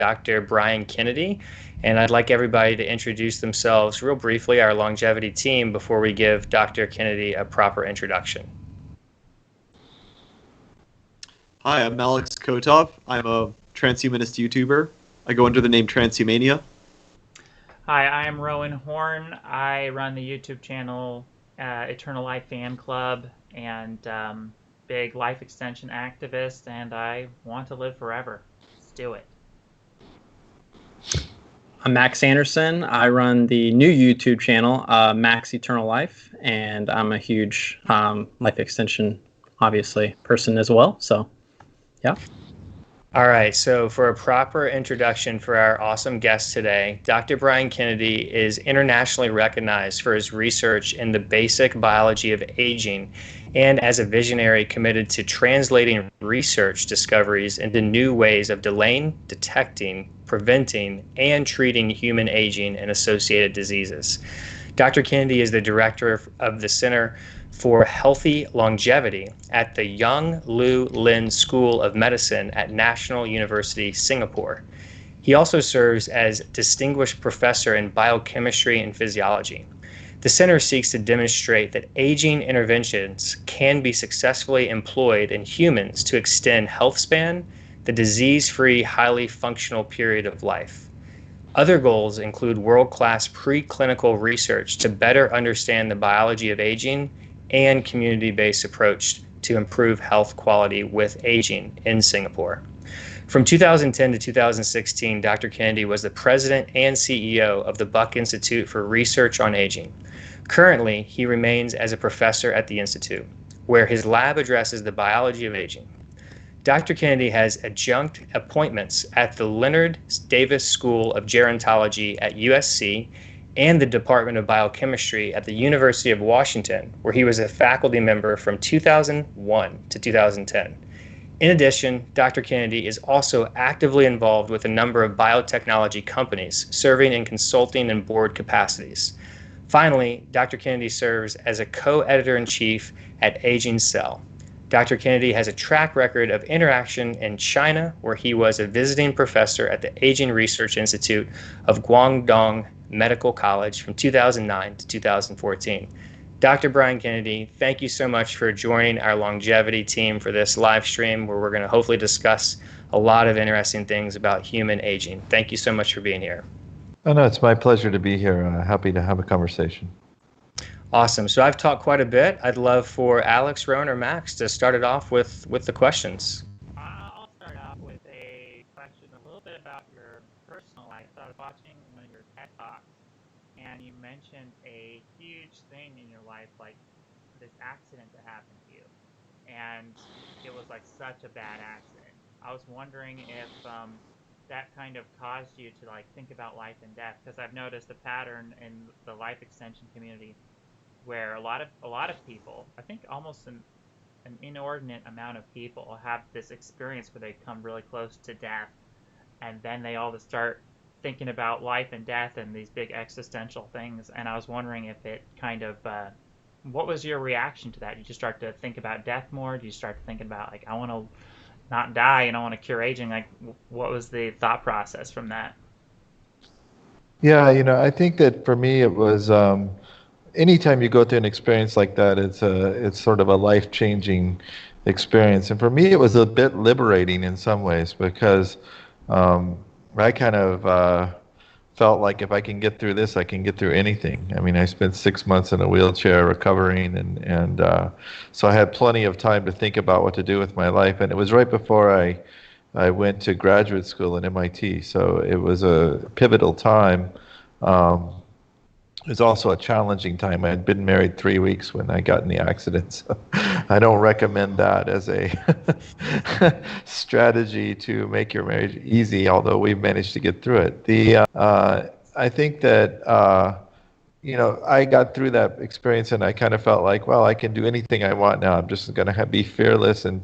Dr. Brian Kennedy. And I'd like everybody to introduce themselves real briefly, our longevity team, before we give Dr. Kennedy a proper introduction. Hi, I'm Alex Kotov. I'm a transhumanist YouTuber. I go under the name Transhumania. Hi, I'm Rowan Horn. I run the YouTube channel Eternal Life Fan Club and big life extension activist, and I want to live forever. Let's do it. I'm Max Anderson. I run the new YouTube channel, Max Eternal Life, and I'm a huge life extension, obviously, person as well. So, yeah. All right, so for a proper introduction for our awesome guest today, Dr. Brian Kennedy is internationally recognized for his research in the basic biology of aging and as a visionary committed to translating research discoveries into new ways of delaying, detecting, preventing, and treating human aging and associated diseases. Dr. Kennedy is the director of the Center for Healthy Longevity at the Yung Lu Lin School of Medicine at National University, Singapore. He also serves as Distinguished Professor in Biochemistry and Physiology. The center seeks to demonstrate that aging interventions can be successfully employed in humans to extend health span, the disease-free, highly functional period of life. Other goals include world-class preclinical research to better understand the biology of aging and community-based approach to improve health quality with aging in Singapore. From 2010 to 2016, Dr. Kennedy was the president and CEO of the Buck Institute for Research on Aging. Currently, he remains as a professor at the Institute, where his lab addresses the biology of aging. Dr. Kennedy has adjunct appointments at the Leonard Davis School of Gerontology at USC and the Department of Biochemistry at the University of Washington, where he was a faculty member from 2001 to 2010. In addition, Dr. Kennedy is also actively involved with a number of biotechnology companies, serving in consulting and board capacities. Finally, Dr. Kennedy serves as a co-editor-in-chief at Aging Cell. Dr. Kennedy has a track record of interaction in China, where he was a visiting professor at the Aging Research Institute of Guangdong Medical College from 2009 to 2014. Dr. Brian Kennedy, thank you so much for joining our longevity team for this live stream, where we're going to hopefully discuss a lot of interesting things about human aging. Thank you so much for being here. Oh, no, it's my pleasure to be here. Happy to have a conversation. Awesome. So I've talked quite a bit. I'd love for Alex, Rowan, or Max to start it off with the questions. I'll start off with a question a little bit about your personal life. So I was watching one of your TED Talks, and you mentioned a huge thing in your life, like this accident that happened to you. And it was like such a bad accident. I was wondering if that kind of caused you to like think about life and death, because I've noticed a pattern in the life extension community where a lot of people, I think almost an inordinate amount of people, have this experience where they come really close to death, and then they all start thinking about life and death and these big existential things. And I was wondering if it kind of, what was your reaction to that? Did you start to think about death more? Did you start thinking about like, I want to not die and I want to cure aging? Like, what was the thought process from that? Yeah, I think that for me it was anytime you go through an experience like that, it's sort of a life-changing experience. And for me, it was a bit liberating in some ways, because I kind of felt like if I can get through this, I can get through anything. I mean, I spent 6 months in a wheelchair recovering, and so I had plenty of time to think about what to do with my life. And it was right before I went to graduate school at MIT, so it was a pivotal time. It was also a challenging time. I had been married 3 weeks when I got in the accident, so I don't recommend that as a strategy to make your marriage easy, although we managed to get through it. I think that, I got through that experience, and I kind of felt like, well, I can do anything I want now. I'm just going to be fearless and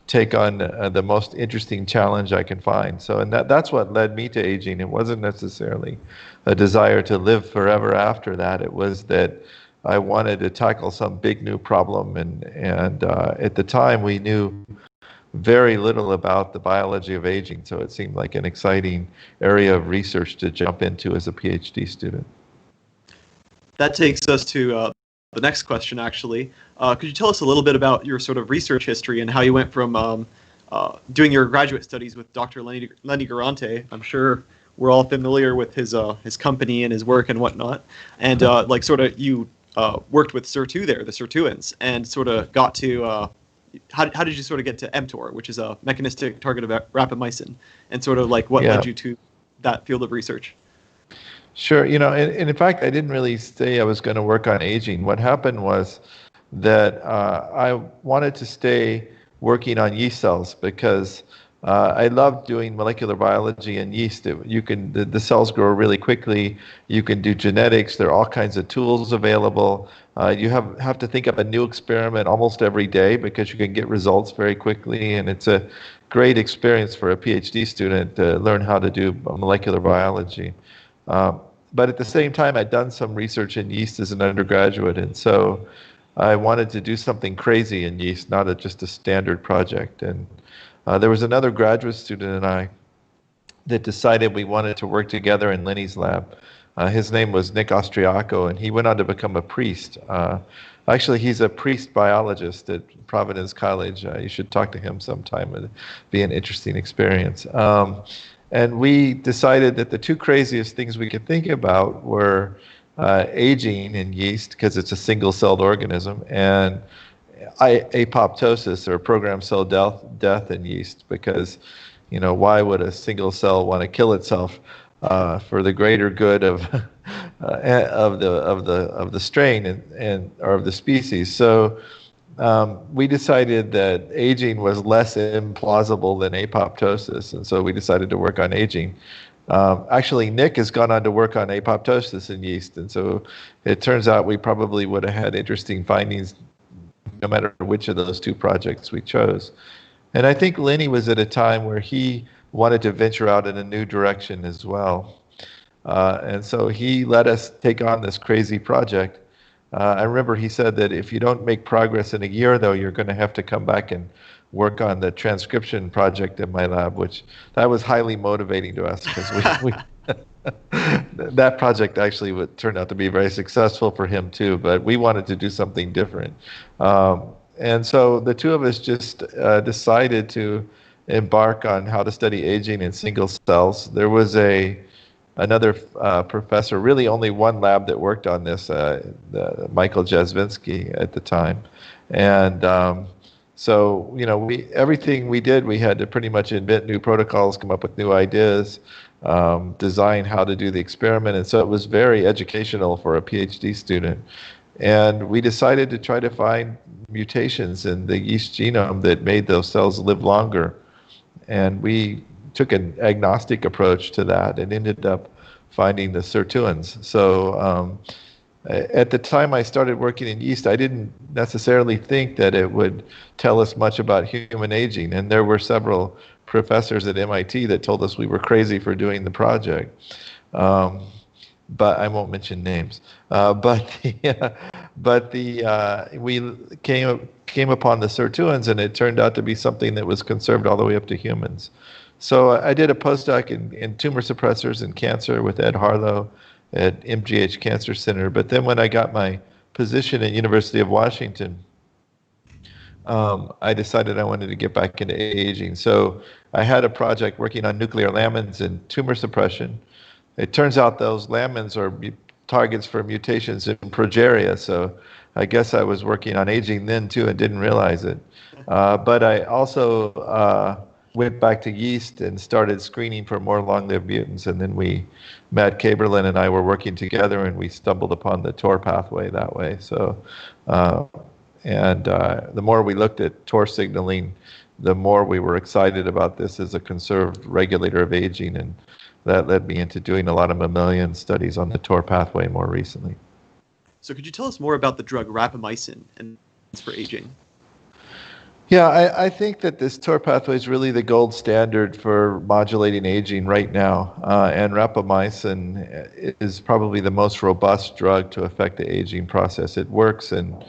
take on the most interesting challenge I can find. So, and that's what led me to aging. It wasn't necessarily a desire to live forever after that. It was that I wanted to tackle some big new problem, and at the time we knew very little about the biology of aging. So it seemed like an exciting area of research to jump into as a PhD student. That takes us to the next question, actually. Could you tell us a little bit about your sort of research history and how you went from doing your graduate studies with Dr. Lenny Garante? I'm sure we're all familiar with his company and his work and whatnot. And like sort of you worked with SIR2 there, the sirtuins, and sort of got to how did you sort of get to mTOR, which is a mechanistic target of rapamycin, and sort of like what led you to that field of research? Sure. And in fact, I didn't really say I was going to work on aging. What happened was that I wanted to stay working on yeast cells because I love doing molecular biology in yeast. The cells grow really quickly. You can do genetics. There are all kinds of tools available. You have to think up a new experiment almost every day because you can get results very quickly, and it's a great experience for a PhD student to learn how to do molecular biology. But at the same time, I'd done some research in yeast as an undergraduate, and so I wanted to do something crazy in yeast, not just a standard project. And there was another graduate student and I that decided we wanted to work together in Lenny's lab. His name was Nick Austriaco, and he went on to become a priest. Actually, he's a priest biologist at Providence College. You should talk to him sometime. It'd be an interesting experience. And we decided that the two craziest things we could think about were aging in yeast, because it's a single-celled organism, and apoptosis, or programmed cell death in yeast, because why would a single cell want to kill itself for the greater good of the strain or of the species? So we decided that aging was less implausible than apoptosis, and so we decided to work on aging. Actually, Nick has gone on to work on apoptosis in yeast, and so it turns out we probably would have had interesting findings no matter which of those two projects we chose. And I think Lenny was at a time where he wanted to venture out in a new direction as well. And so he let us take on this crazy project. I remember he said that if you don't make progress in a year, though, you're going to have to come back and work on the transcription project in my lab, which that was highly motivating to us, because we that project actually would turn out to be very successful for him too, but we wanted to do something different. And so the two of us just decided to embark on how to study aging in single cells. There was another professor, really only one lab that worked on this, Michael Jasvinsky at the time. And so, everything we did, we had to pretty much invent new protocols, come up with new ideas, design how to do the experiment. And so it was very educational for a PhD student. And we decided to try to find mutations in the yeast genome that made those cells live longer. And we took an agnostic approach to that and ended up finding the sirtuins. So at the time I started working in yeast, I didn't necessarily think that it would tell us much about human aging. And there were several professors at MIT that told us we were crazy for doing the project. But I won't mention names. We came upon the sirtuins, and it turned out to be something that was conserved all the way up to humans. So I did a postdoc in tumor suppressors and cancer with Ed Harlow at MGH Cancer Center. But then when I got my position at University of Washington, I decided I wanted to get back into aging. So I had a project working on nuclear lamins and tumor suppression. It turns out those lamins are targets for mutations in progeria, so I guess I was working on aging then too and didn't realize it. But I also went back to yeast and started screening for more long-lived mutants, and then Matt Kaberlin and I were working together, and we stumbled upon the TOR pathway that way. So, the more we looked at TOR signaling, the more we were excited about this as a conserved regulator of aging, and that led me into doing a lot of mammalian studies on the TOR pathway more recently. So could you tell us more about the drug rapamycin and its for aging? Yeah, I think that this TOR pathway is really the gold standard for modulating aging right now. And rapamycin is probably the most robust drug to affect the aging process. It works in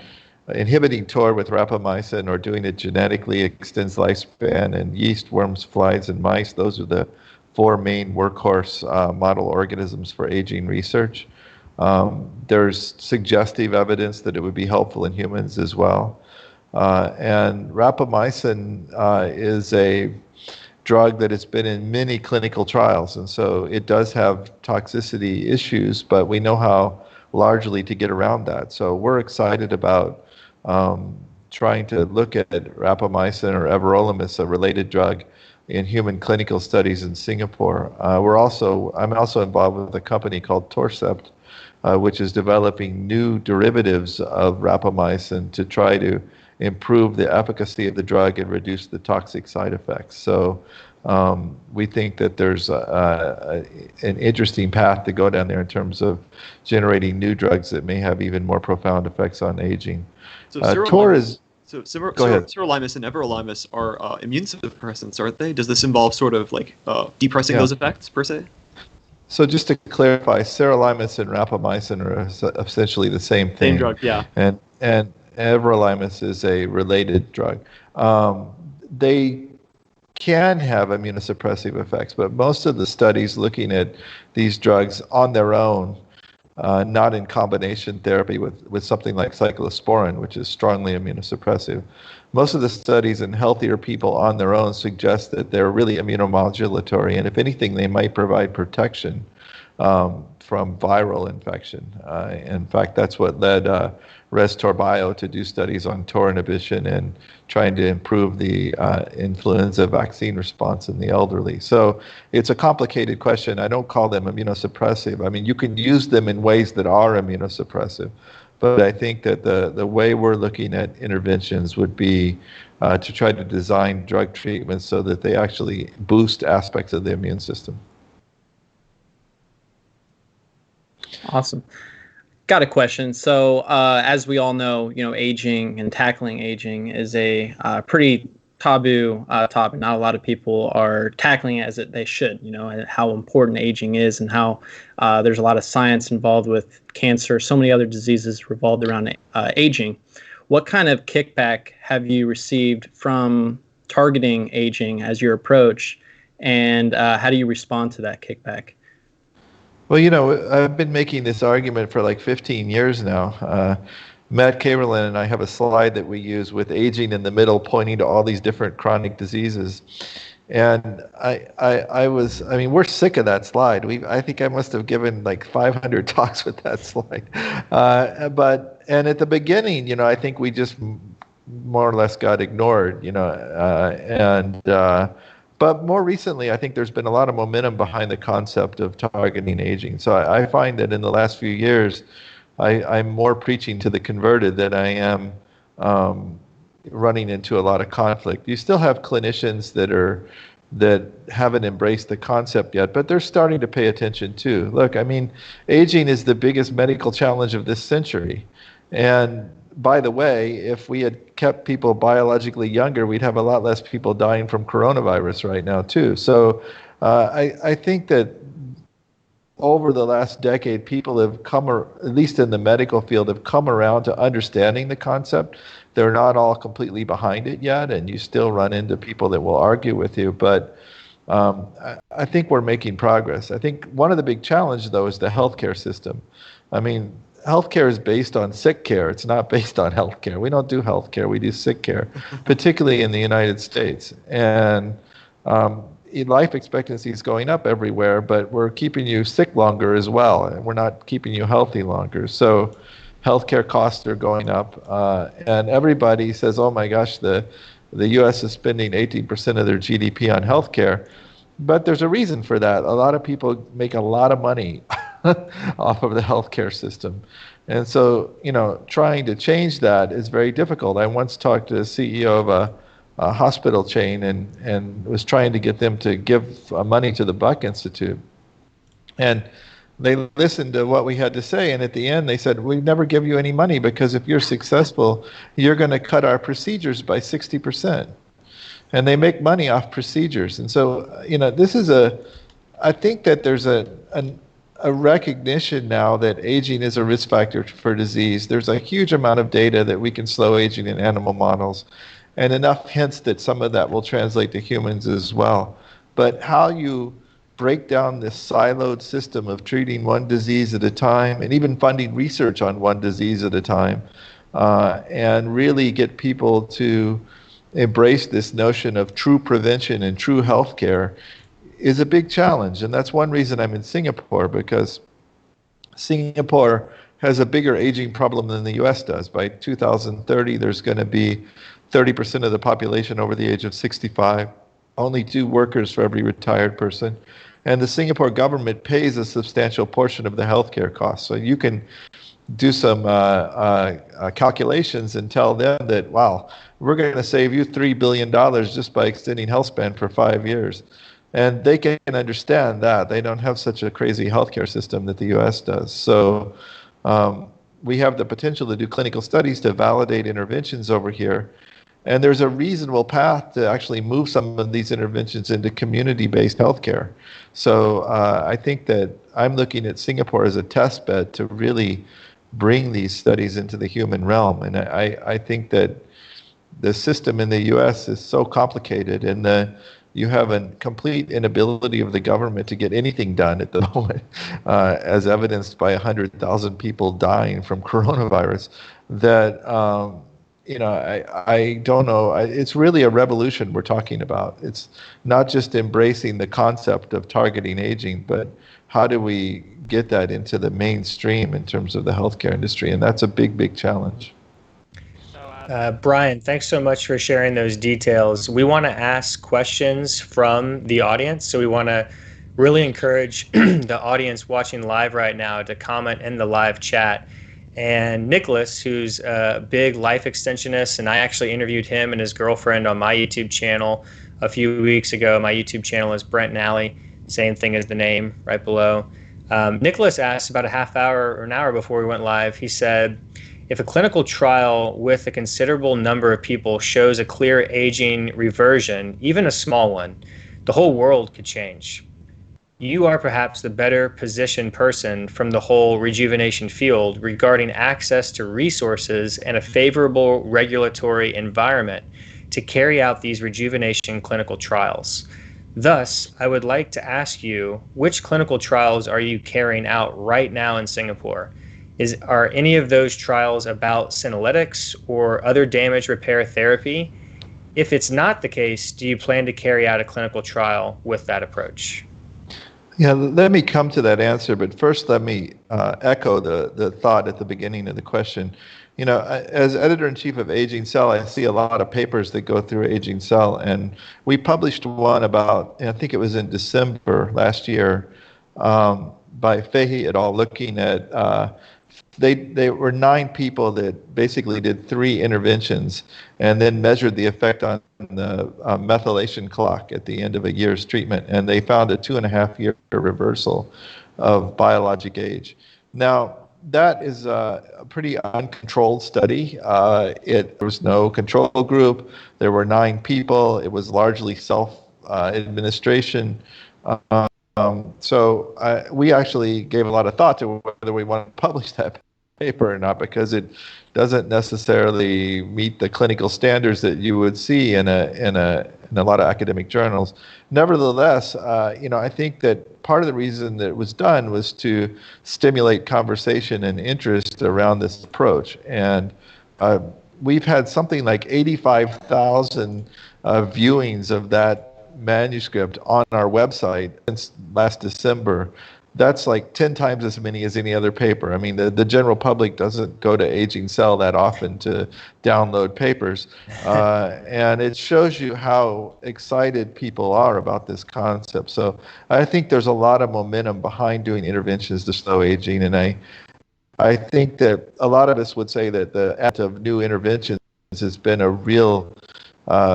inhibiting TOR with rapamycin or doing it genetically extends lifespan in yeast, worms, flies, and mice. Those are the four main workhorse model organisms for aging research. There's suggestive evidence that it would be helpful in humans as well. And rapamycin is a drug that has been in many clinical trials, and so it does have toxicity issues, but we know how largely to get around that. So we're excited about trying to look at rapamycin or everolimus, a related drug, in human clinical studies in Singapore. I'm also involved with a company called Torcept, which is developing new derivatives of rapamycin to try to improve the efficacy of the drug and reduce the toxic side effects. So we think that there's an interesting path to go down there in terms of generating new drugs that may have even more profound effects on aging. So sirolimus and everolimus are immune suppressants, aren't they? Does this involve sort of like depressing those effects per se? So just to clarify, sirolimus and rapamycin are essentially the same thing. Same drug, yeah. And everolimus is a related drug. They can have immunosuppressive effects, but most of the studies looking at these drugs on their own, not in combination therapy with something like cyclosporin, which is strongly immunosuppressive. Most of the studies in healthier people on their own suggest that they're really immunomodulatory, and if anything, they might provide protection from viral infection. In fact, that's what led RestorBio to do studies on TOR inhibition and trying to improve the influenza vaccine response in the elderly. So it's a complicated question. I don't call them immunosuppressive. I mean, you can use them in ways that are immunosuppressive, but I think that the way we're looking at interventions would be to try to design drug treatments so that they actually boost aspects of the immune system. Awesome. Got a question. So, as we all know, aging and tackling aging is a pretty taboo topic. Not a lot of people are tackling it as they should. How important aging is, and how there's a lot of science involved with cancer. So many other diseases revolved around aging. What kind of kickback have you received from targeting aging as your approach, and how do you respond to that kickback? Well, I've been making this argument for like 15 years now. Matt Kamerlin and I have a slide that we use with aging in the middle, pointing to all these different chronic diseases. And we're sick of that slide. I think I must have given like 500 talks with that slide. And at the beginning, I think we just more or less got ignored, But more recently, I think there's been a lot of momentum behind the concept of targeting aging. So I find that in the last few years, I'm more preaching to the converted than I am running into a lot of conflict. You still have clinicians that haven't embraced the concept yet, but they're starting to pay attention too. Look, aging is the biggest medical challenge of this century. And by the way, if we had kept people biologically younger, we'd have a lot less people dying from coronavirus right now, too. So I think that over the last decade, people have at least in the medical field, have come around to understanding the concept. They're not all completely behind it yet, and you still run into people that will argue with you. But I think we're making progress. I think one of the big challenges, though, is the healthcare system. Healthcare is based on sick care. It's not based on healthcare. We don't do healthcare. We do sick care, particularly in the United States. And life expectancy is going up everywhere, but we're keeping you sick longer as well, and we're not keeping you healthy longer. So healthcare costs are going up, and everybody says, "Oh my gosh, the U.S. is spending 18% of their GDP on healthcare." But there's a reason for that. A lot of people make a lot of money off of the healthcare system. And so, trying to change that is very difficult. I once talked to the CEO of a hospital chain and was trying to get them to give money to the Buck Institute. And they listened to what we had to say, and at the end they said, "We never give you any money because if you're successful, you're going to cut our procedures by 60%. And they make money off procedures. And so, this is I think that there's a recognition now that aging is a risk factor for disease. There's a huge amount of data that we can slow aging in animal models, and enough hints that some of that will translate to humans as well. But how you break down this siloed system of treating one disease at a time and even funding research on one disease at a time, and really get people to embrace this notion of true prevention and true healthcare is a big challenge. And that's one reason I'm in Singapore, because Singapore has a bigger aging problem than the US does. By 2030, there's going to be 30% of the population over the age of 65, only 2 workers for every retired person. And the Singapore government pays a substantial portion of the healthcare costs. So you can do some calculations and tell them that, wow, we're going to save you $3 billion just by extending health span for 5 years. And they can understand that. They don't have such a crazy healthcare system that the US does. So we have the potential to do clinical studies to validate interventions over here. And there's a reasonable path to actually move some of these interventions into community-based healthcare. So I think that I'm looking at Singapore as a test bed to really bring these studies into the human realm. And I think that the system in the US is so complicated, and you have a complete inability of the government to get anything done at the moment, as evidenced by 100,000 people dying from coronavirus, that I don't know. It's really a revolution we're talking about. It's not just embracing the concept of targeting aging, but how do we get that into the mainstream in terms of the healthcare industry? And that's a big, big challenge. Brian, thanks so much for sharing those details. We want to ask questions from the audience, so we want to really encourage the audience watching live right now to comment in the live chat. And Nicholas, who's a big life extensionist, and I actually interviewed him and his girlfriend on my YouTube channel a few weeks ago. My YouTube channel is Brent Nally, same thing as the name right below. Nicholas asked about a half hour or an hour before we went live. He said, if a clinical trial with a considerable number of people shows a clear aging reversion, even a small one, the whole world could change. You are perhaps the better positioned person from the whole rejuvenation field regarding access to resources and a favorable regulatory environment to carry out these rejuvenation clinical trials. Thus, I would like to ask you, which clinical trials are you carrying out right now in Singapore? Are any of those trials about senolytics or other damage repair therapy? If it's not the case, do you plan to carry out a clinical trial with that approach? Yeah, let me come to that answer, but first let me echo the thought at the beginning of the question. You know, as editor-in-chief of Aging Cell, I see a lot of papers that go through Aging Cell, and we published one about, I think it was in December last year, by Fahey et al., looking at they were 9 people that basically did 3 interventions and then measured the effect on the methylation clock at the end of a year's treatment, and they found a 2.5-year reversal of biologic age. Now, that is a pretty uncontrolled study. There was no control group. There were 9 people. It was largely self-administration. So we actually gave a lot of thought to whether we want to publish that paper or not, because it doesn't necessarily meet the clinical standards that you would see in a lot of academic journals. Nevertheless, I think that part of the reason that it was done was to stimulate conversation and interest around this approach. And we've had something like 85,000 viewings of that manuscript on our website since last December. That's like 10 times as many as any other paper. I mean, the general public doesn't go to Aging Cell that often to download papers. And it shows you how excited people are about this concept. So I think there's a lot of momentum behind doing interventions to slow aging. And I think that a lot of us would say that the act of new interventions has been a real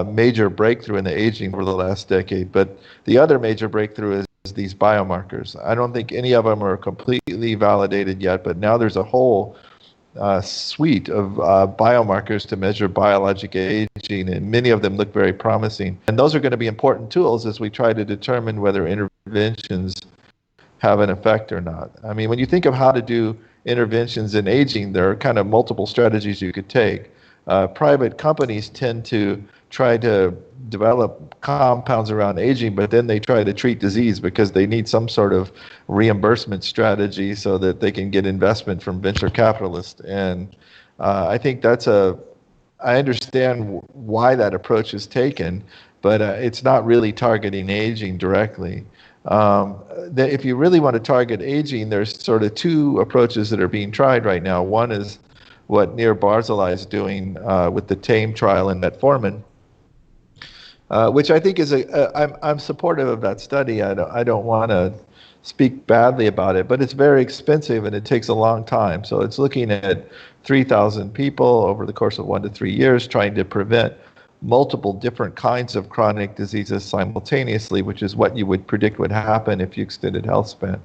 major breakthrough in the aging over the last decade. But the other major breakthrough is these biomarkers. I don't think any of them are completely validated yet, but now there's a whole suite of biomarkers to measure biologic aging, and many of them look very promising. And those are going to be important tools as we try to determine whether interventions have an effect or not. I mean, when you think of how to do interventions in aging, there are kind of multiple strategies you could take. Private companies tend to try to develop compounds around aging, but then they try to treat disease because they need some sort of reimbursement strategy so that they can get investment from venture capitalists. And I think I understand why that approach is taken, but it's not really targeting aging directly. If you really want to target aging, there's sort of two approaches that are being tried right now. One is what Nir Barzilai is doing with the TAME trial in metformin, which I think I'm supportive of that study. I don't want to speak badly about it, but it's very expensive and it takes a long time. So it's looking at 3,000 people over the course of 1 to 3 years trying to prevent multiple different kinds of chronic diseases simultaneously, which is what you would predict would happen if you extended health span.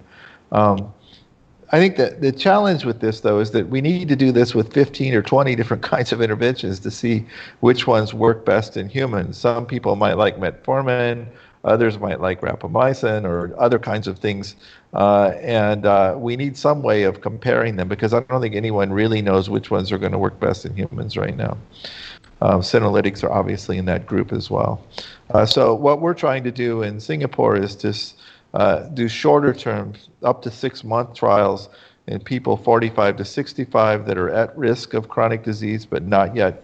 I think that the challenge with this, though, is that we need to do this with 15 or 20 different kinds of interventions to see which ones work best in humans. Some people might like metformin, others might like rapamycin or other kinds of things. And we need some way of comparing them because I don't think anyone really knows which ones are going to work best in humans right now. Senolytics are obviously in that group as well. So what we're trying to do in Singapore is to do shorter term, up to 6-month trials in people 45 to 65 that are at risk of chronic disease but not yet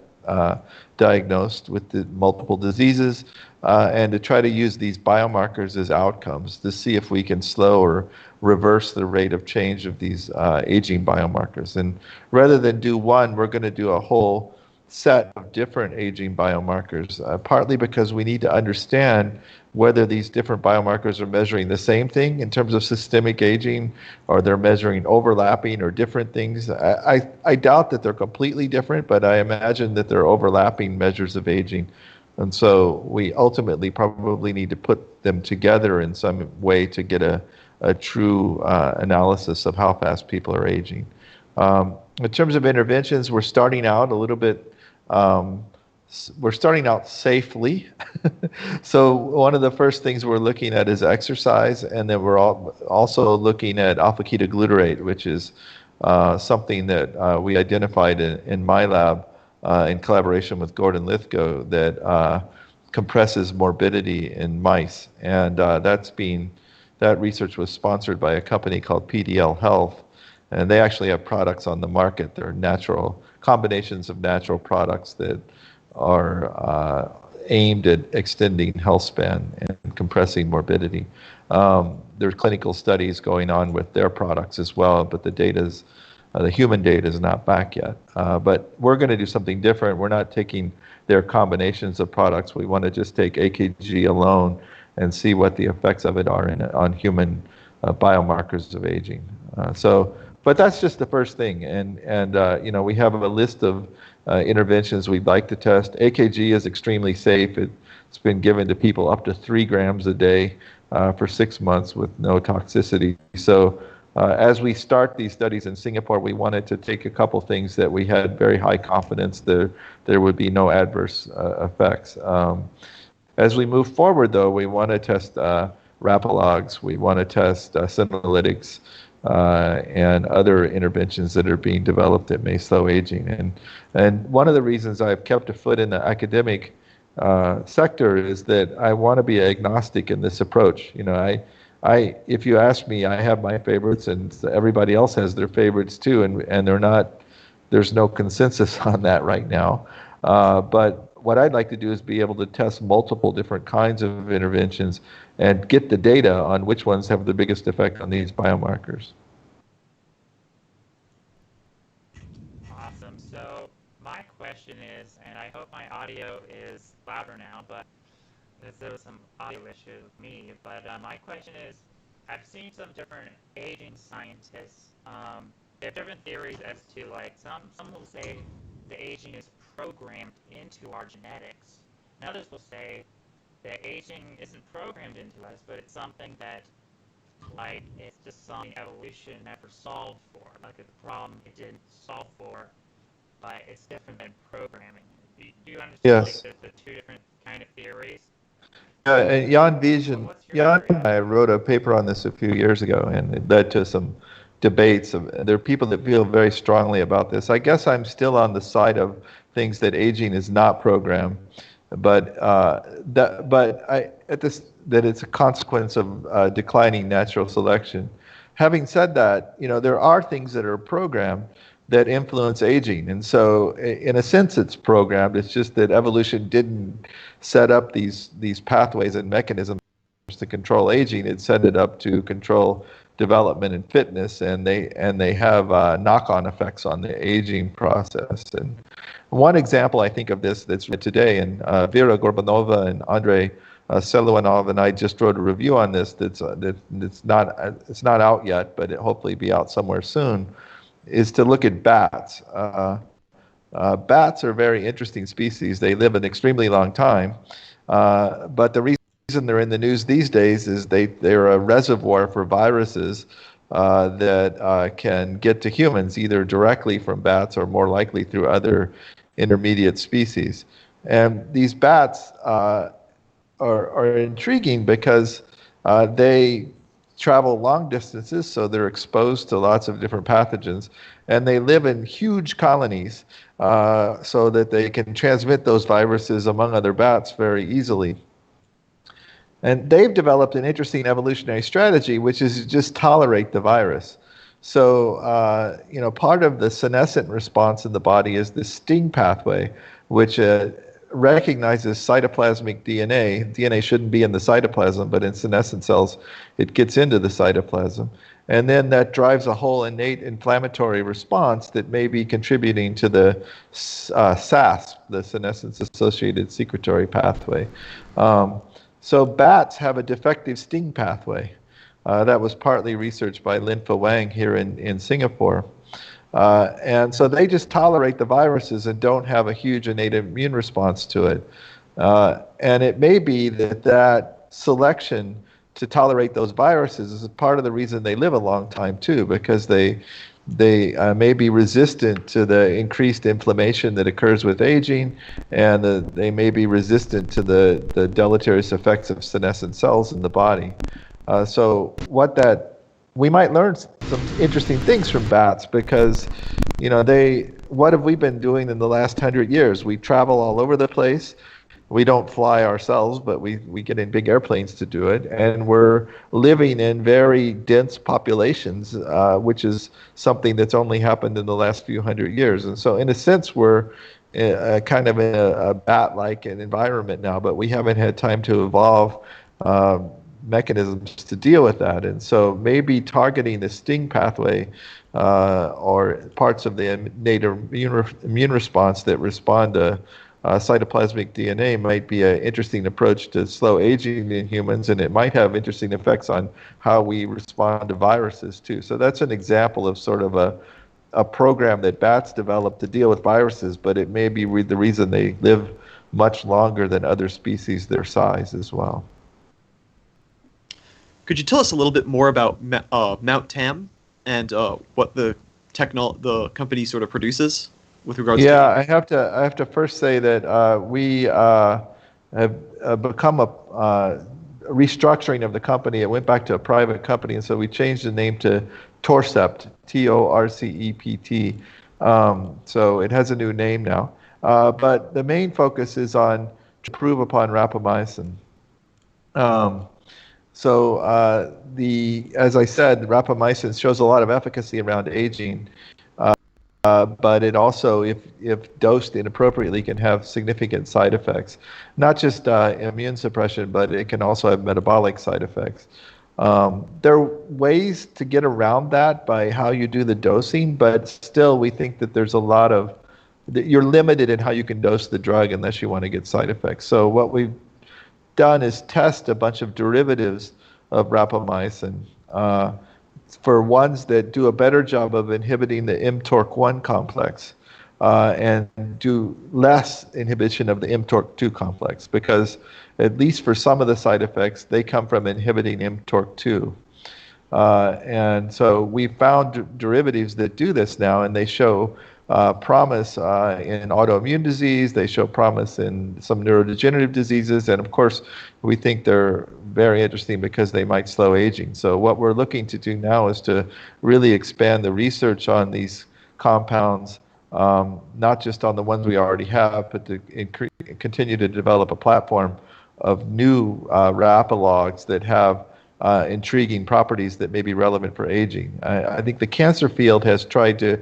diagnosed with the multiple diseases, and to try to use these biomarkers as outcomes to see if we can slow or reverse the rate of change of these aging biomarkers. And rather than do one, we're going to do a whole set of different aging biomarkers, partly because we need to understand whether these different biomarkers are measuring the same thing in terms of systemic aging, or they're measuring overlapping or different things. I doubt that they're completely different, but I imagine that they're overlapping measures of aging. And so we ultimately probably need to put them together in some way to get a true analysis of how fast people are aging. In terms of interventions, we're starting out a little bit we're starting out safely. So one of the first things we're looking at is exercise, and then we're also looking at alpha-ketoglutarate, which is something that we identified in my lab in collaboration with Gordon Lithgow that compresses morbidity in mice. And that research was sponsored by a company called PDL Health, and they actually have products on the market. They're natural combinations of natural products that are aimed at extending health span and compressing morbidity. There's clinical studies going on with their products as well, but the human data is not back yet. But we're going to do something different. We're not taking their combinations of products. We want to just take AKG alone and see what the effects of it are on human biomarkers of aging. But that's just the first thing, and we have a list of interventions we'd like to test. AKG is extremely safe. It's been given to people up to 3 grams a day for 6 months with no toxicity. So as we start these studies in Singapore, we wanted to take a couple things that we had very high confidence there would be no adverse effects. As we move forward, though, we want to test rapalogs. We want to test senolytics. And other interventions that are being developed that may slow aging. And one of the reasons I've kept a foot in the academic sector is that I want to be agnostic in this approach. If you ask me, I have my favorites, and everybody else has their favorites too, and there's no consensus on that right now. But what I'd like to do is be able to test multiple different kinds of interventions and get the data on which ones have the biggest effect on these biomarkers. Awesome. So my question is, and I hope my audio is louder now, but there was some audio issue with me. But my question is, I've seen some different aging scientists. They have different theories as to, like, some will say the aging is programmed into our genetics, and others will say that aging isn't programmed into us, but it's something that, like, it's just something evolution never solved for, like a problem it didn't solve for, but it's different than programming. Do you understand? Yes. Like the two different kind of theories? and Jan and I wrote a paper on this a few years ago, and it led to some debates. There are people that feel very strongly about this. I guess I'm still on the side of things that aging is not programmed, but that it's a consequence of declining natural selection. Having said that, there are things that are programmed that influence aging, and so in a sense it's programmed. It's just that evolution didn't set up these pathways and mechanisms to control aging. It set it up to control development and fitness, and they have knock-on effects on the aging process. And one example I think of this that's today, and Vera Gorbanova and Andrei Seluanov and I just wrote a review on this. It's not out yet, but it'll hopefully be out somewhere soon. Is to look at bats. Bats are a very interesting species. They live an extremely long time, but the reason they're in the news these days is they're a reservoir for viruses that can get to humans, either directly from bats or more likely through other intermediate species. And these bats are intriguing because they travel long distances, so they're exposed to lots of different pathogens, and they live in huge colonies so that they can transmit those viruses among other bats very easily. And they've developed an interesting evolutionary strategy, which is to just tolerate the virus. So, part of the senescent response in the body is the sting pathway, which recognizes cytoplasmic DNA. DNA shouldn't be in the cytoplasm, but in senescent cells, it gets into the cytoplasm. And then that drives a whole innate inflammatory response that may be contributing to the SASP, the senescence-associated secretory pathway. So bats have a defective sting pathway. That was partly researched by Linfa Wang here in Singapore. And so they just tolerate the viruses and don't have a huge innate immune response to it. And it may be that selection to tolerate those viruses is part of the reason they live a long time too, because they may be resistant to the increased inflammation that occurs with aging, and they may be resistant to the deleterious effects of senescent cells in the body. We might learn some interesting things from bats because, what have we been doing in the last 100 years? We travel all over the place. We don't fly ourselves, but we get in big airplanes to do it. And we're living in very dense populations, which is something that's only happened in the last few hundred years. And so in a sense, we're kind of in a bat-like environment now, but we haven't had time to evolve mechanisms to deal with that. And so maybe targeting the sting pathway or parts of the innate immune response that respond to cytoplasmic DNA might be an interesting approach to slow aging in humans, and it might have interesting effects on how we respond to viruses too. So that's an example of sort of a program that bats developed to deal with viruses, but it may be the reason they live much longer than other species their size as well. Could you tell us a little bit more about TAME and what the company sort of produces with regards to? Yeah, I have to first say that we have become a restructuring of the company. It went back to a private company, and so we changed the name to Torcept, Torcept. So it has a new name now. But the main focus is on to improve upon rapamycin. As I said, rapamycin shows a lot of efficacy around aging, but it also, if dosed inappropriately, can have significant side effects. Not just immune suppression, but it can also have metabolic side effects. There are ways to get around that by how you do the dosing, but still we think that there's a lot of, you're limited in how you can dose the drug unless you want to get side effects. So what we've done is test a bunch of derivatives of rapamycin for ones that do a better job of inhibiting the mTOR1 complex and do less inhibition of the mTOR2 complex, because at least for some of the side effects, they come from inhibiting mTOR2. And so we found derivatives that do this now, and they show promise in autoimmune disease. They show promise in some neurodegenerative diseases. And of course, we think they're very interesting because they might slow aging. So what we're looking to do now is to really expand the research on these compounds, not just on the ones we already have, but to continue to develop a platform of new rapalogs that have intriguing properties that may be relevant for aging. I think the cancer field has tried to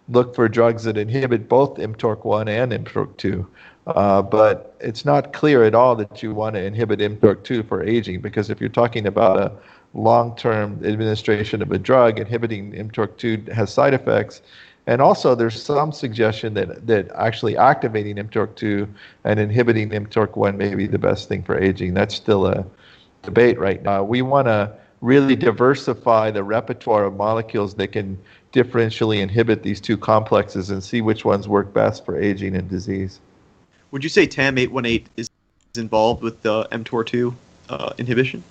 look for drugs that inhibit both mTORC1 and mTORC2, but it's not clear at all that you want to inhibit mTORC2 for aging, because if you're talking about a long-term administration of a drug, inhibiting mTORC2 has side effects. And also there's some suggestion that actually activating mTORC2 and inhibiting mTORC1 may be the best thing for aging. That's still a debate right now. We want to really diversify the repertoire of molecules that can differentially inhibit these two complexes and see which ones work best for aging and disease. Would you say TAME 818 is involved with the mTOR2 inhibition?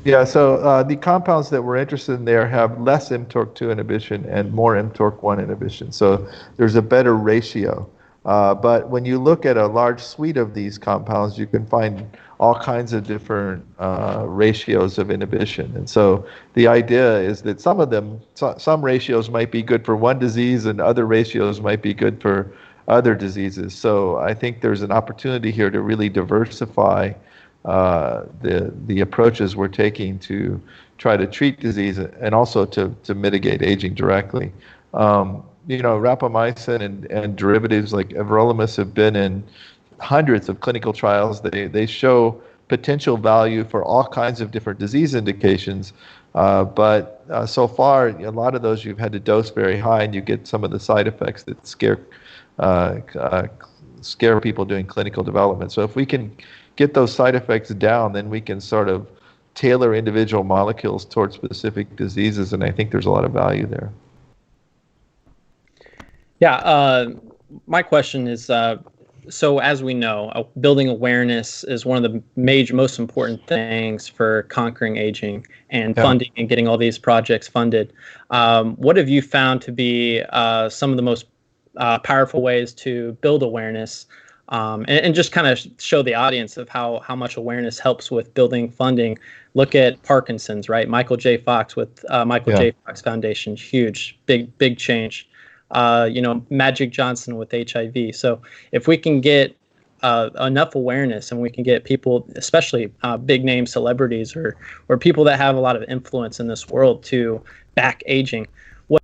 Yeah, so the compounds that we're interested in there have less mTORC2 inhibition and more mTORC1 inhibition. So there's a better ratio. But when you look at a large suite of these compounds, you can find all kinds of different ratios of inhibition. And so the idea is that some of them, some ratios might be good for one disease and other ratios might be good for other diseases. So I think there's an opportunity here to really diversify the approaches we're taking to try to treat disease and also to mitigate aging directly. Rapamycin and derivatives like everolimus have been in hundreds of clinical trials. They show potential value for all kinds of different disease indications, but so far a lot of those you've had to dose very high and you get some of the side effects that scare people doing clinical development. So if we can get those side effects down, then we can sort of tailor individual molecules towards specific diseases, and I think there's a lot of value there. Yeah, my question is, so as we know, building awareness is one of the most important things for conquering aging and funding and getting all these projects funded. What have you found to be some of the most powerful ways to build awareness and just kind of show the audience of how much awareness helps with building funding? Look at Parkinson's, right? Michael J. Fox with J. Fox Foundation, huge, big change. Magic Johnson with HIV. So if we can get enough awareness and we can get people, especially big name celebrities or people that have a lot of influence in this world to back aging, what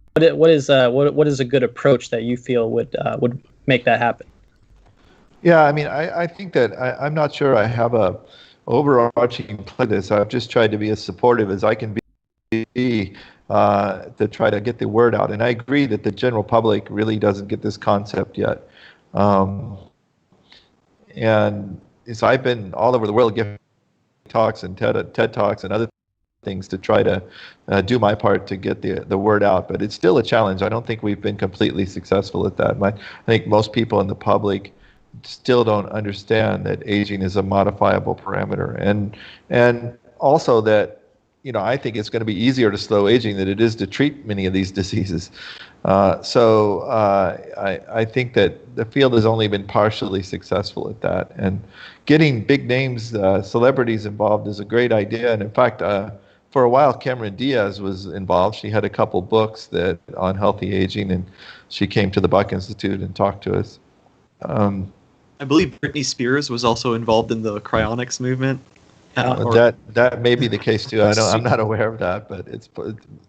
is a good approach that you feel would make that happen? Yeah, I mean, I think that I'm not sure I have a overarching plan to this. I've just tried to be as supportive as I can be to try to get the word out. And I agree that the general public really doesn't get this concept yet. And so I've been all over the world giving talks and TED Talks and other things to try to do my part to get the word out. But it's still a challenge. I don't think we've been completely successful at that. I think most people in the public still don't understand that aging is a modifiable parameter. And also that, I think it's going to be easier to slow aging than it is to treat many of these diseases. So I think that the field has only been partially successful at that. And getting big names, celebrities involved is a great idea. And in fact, for a while, Cameron Diaz was involved. She had a couple books on healthy aging, and she came to the Buck Institute and talked to us. I believe Britney Spears was also involved in the Cryonics movement. That may be the case too. I'm not aware of that, but it's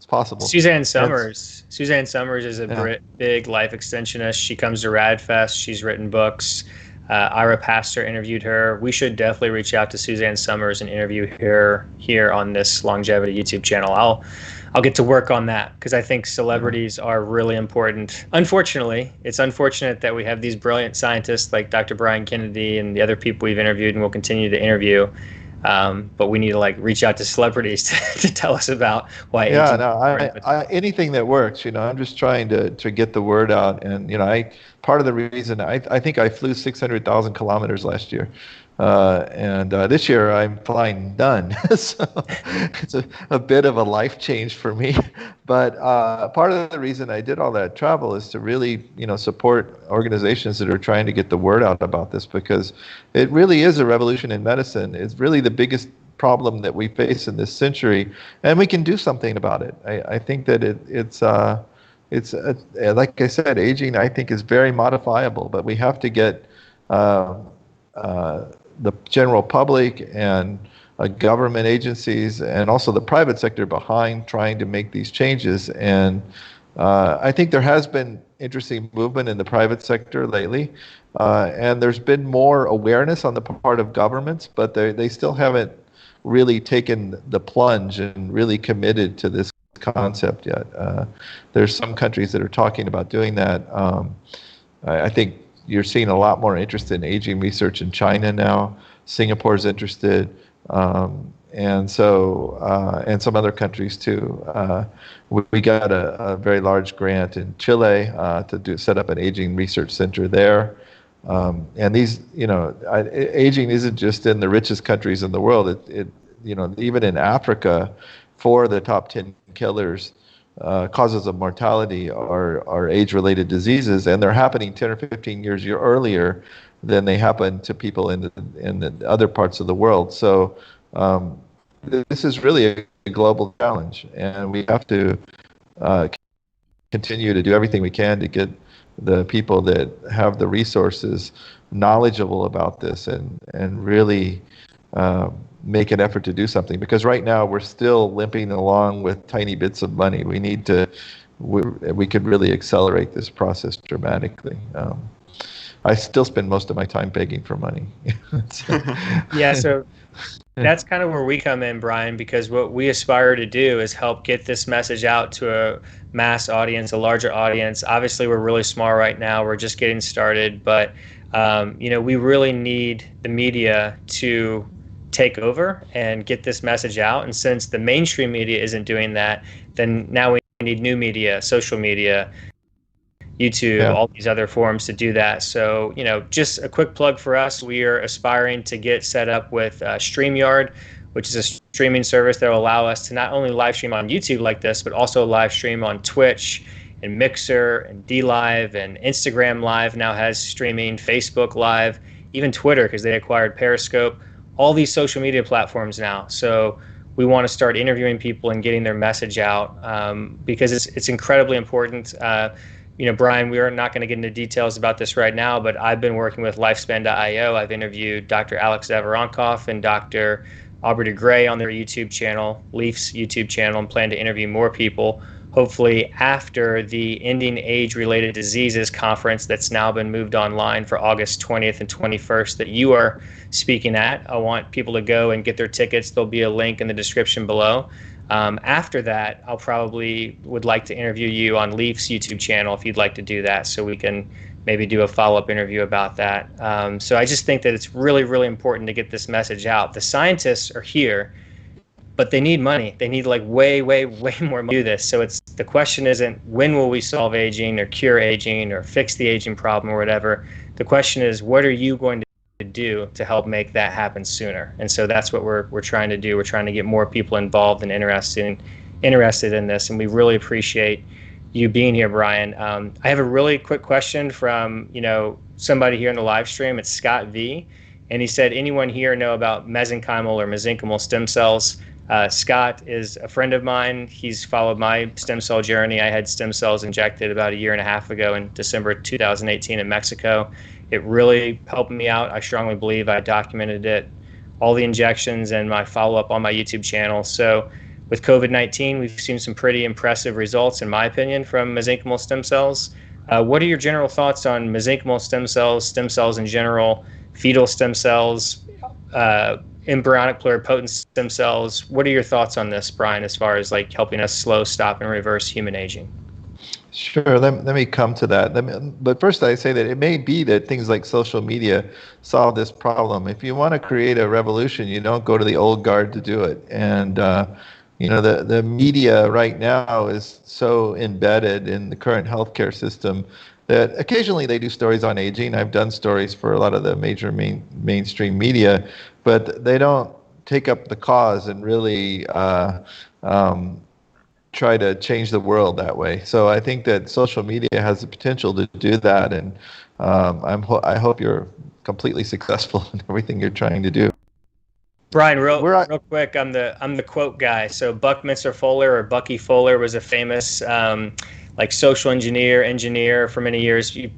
possible. Suzanne Summers is a big life extensionist. She comes to RadFest. She's written books. Ira Pastor interviewed her. We should definitely reach out to Suzanne Summers and interview her here on this longevity YouTube channel. I'll get to work on that because I think celebrities are really important. Unfortunately, it's unfortunate that we have these brilliant scientists like Dr. Brian Kennedy and the other people we've interviewed and will continue to interview. But we need to reach out to celebrities to tell us about why. Yeah, no, anything that works. I'm just trying to get the word out, and part of the reason I think I flew 600,000 kilometers last year. And this year I'm flying none. So it's a bit of a life change for me. But part of the reason I did all that travel is to really, support organizations that are trying to get the word out about this, because it really is a revolution in medicine. It's really the biggest problem that we face in this century, and we can do something about it. I think that it's like I said, aging, I think, is very modifiable, but we have to get the general public and government agencies and also the private sector behind trying to make these changes. And I think there has been interesting movement in the private sector lately, and there's been more awareness on the part of governments, but they still haven't really taken the plunge and really committed to this concept yet. There's some countries that are talking about doing that. I think you're seeing a lot more interest in aging research in China now. Singapore's interested, and some other countries too. We got a very large grant in Chile to set up an aging research center there. And these, aging isn't just in the richest countries in the world. Even in Africa, 4 of the top 10 killers, causes of mortality are age-related diseases, and they're happening 10 or 15 years earlier than they happen to people in the other parts of the world. So this is really a global challenge, and we have to continue to do everything we can to get the people that have the resources knowledgeable about this and really make an effort to do something, because right now we're still limping along with tiny bits of money. We could really accelerate this process dramatically. I still spend most of my time begging for money. Yeah, so that's kind of where we come in, Brian, because what we aspire to do is help get this message out to a mass audience, a larger audience. Obviously, we're really small right now. We're just getting started, but we really need the media to take over and get this message out. And since the mainstream media isn't doing that, then now we need new media, social media, YouTube, all these other forums to do that. So, just a quick plug for us. We are aspiring to get set up with StreamYard, which is a streaming service that will allow us to not only live stream on YouTube like this, but also live stream on Twitch and Mixer and DLive, and Instagram Live now has streaming, Facebook Live, even Twitter, because they acquired Periscope. All these social media platforms now. So we want to start interviewing people and getting their message out, because it's incredibly important. Brian, we are not going to get into details about this right now, but I've been working with Lifespan.io. I've interviewed Dr. Alex Zavaronkov and Dr. Aubrey de Grey on their YouTube channel, Leaf's YouTube channel, and plan to interview more people, hopefully after the Ending Age-Related Diseases conference that's now been moved online for August 20th and 21st that you are speaking at. I want people to go and get their tickets. There'll be a link in the description below. After that, I'll probably would like to interview you on Leaf's YouTube channel if you'd like to do that, so we can maybe do a follow-up interview about that. So I just think that it's really, really important to get this message out. The scientists are here, but they need money. They need way, way, way more money to do this. So the question isn't when will we solve aging or cure aging or fix the aging problem or whatever. The question is, what are you going to do to help make that happen sooner? And so that's what we're trying to do. We're trying to get more people involved and interested in this, and we really appreciate you being here, Brian. I have a really quick question from somebody here in the live stream. It's Scott V, and he said, anyone here know about mesenchymal or mesenchymal stem cells? Scott is a friend of mine. He's followed my stem cell journey. I had stem cells injected about 1.5 years ago in December 2018 in Mexico. It really helped me out. I strongly believe. I documented it, all the injections, and my follow-up on my YouTube channel. So with COVID-19, we've seen some pretty impressive results, in my opinion, from mesenchymal stem cells. What are your general thoughts on mesenchymal stem cells in general, fetal stem cells, embryonic pluripotent stem cells? What are your thoughts on this, Brian, as far as helping us slow, stop, and reverse human aging? Sure, let me come to that. But first I say that it may be that things like social media solve this problem. If you want to create a revolution, you don't go to the old guard to do it. And the media right now is so embedded in the current healthcare system that occasionally they do stories on aging. I've done stories for a lot of the major mainstream media, but they don't take up the cause and really try to change the world that way. So I think that social media has the potential to do that, and I hope you're completely successful in everything you're trying to do. Brian, real quick, I'm the quote guy. So Buckminster Fuller, or Bucky Fuller, was a famous like social engineer for many years. You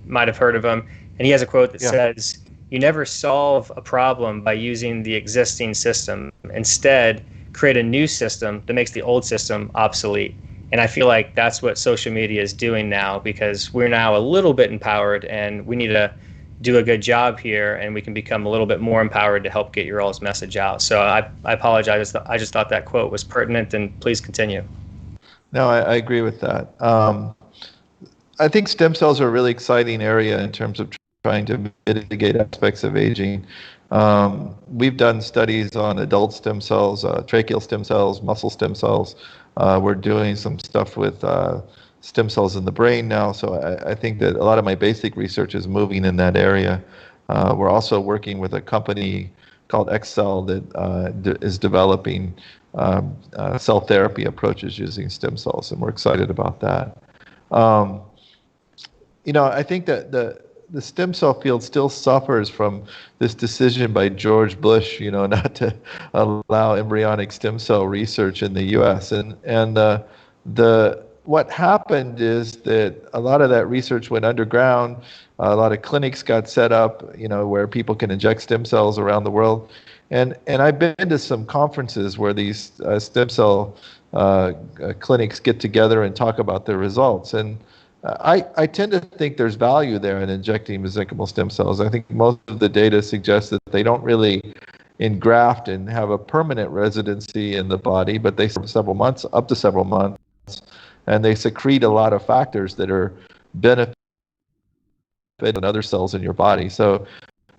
might have heard of him, and he has a quote that says, "You never solve a problem by using the existing system. Instead, create a new system that makes the old system obsolete." And I feel like that's what social media is doing now, because we're now a little bit empowered, and we need to do a good job here, and we can become a little bit more empowered to help get your all's message out. So I apologize. I just thought that quote was pertinent, and please continue. No, I agree with that. I think stem cells are a really exciting area in terms of trying to mitigate aspects of aging. We've done studies on adult stem cells, tracheal stem cells, muscle stem cells. We're doing some stuff with stem cells in the brain now, so I think that a lot of my basic research is moving in that area. We're also working with a company called XCell that is developing cell therapy approaches using stem cells, and we're excited about that. I think that the stem cell field still suffers from this decision by George Bush, not to allow embryonic stem cell research in the U.S. And what happened is that a lot of that research went underground. A lot of clinics got set up, where people can inject stem cells around the world. And I've been to some conferences where these stem cell clinics get together and talk about their results. And I tend to think there's value there in injecting mesenchymal stem cells. I think most of the data suggests that they don't really engraft and have a permanent residency in the body, but they several months, up to several months, and they secrete a lot of factors that are beneficial in other cells in your body. So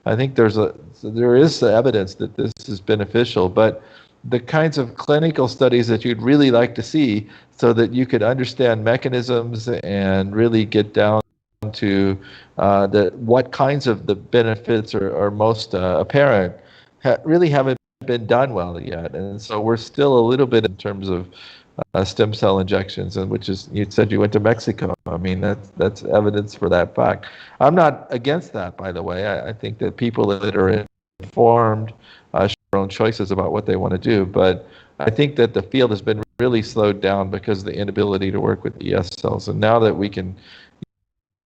I think there is evidence that this is beneficial, but the kinds of clinical studies that you'd really like to see, so that you could understand mechanisms and really get down to what kinds of the benefits are most apparent, really haven't been done well yet. And so we're still a little bit in terms of stem cell injections, and which is, you said you went to Mexico. I mean, that's evidence for that fact. I'm not against that, by the way. I think that people that are informed should make their own choices about what they want to do. But I think that the field has been really slowed down because of the inability to work with ES cells. And now that we can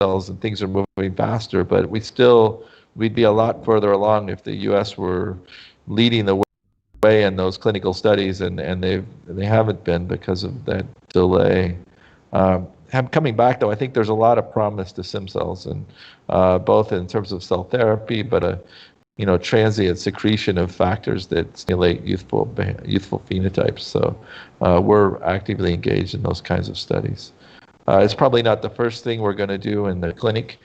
cells and things are moving faster, but we'd be a lot further along if the U.S. were leading the way in those clinical studies, and they haven't been because of that delay. Coming back though, I think there's a lot of promise to stem cells, and both in terms of cell therapy, but transient secretion of factors that stimulate youthful phenotypes. So we're actively engaged in those kinds of studies. It's probably not the first thing we're going to do in the clinic,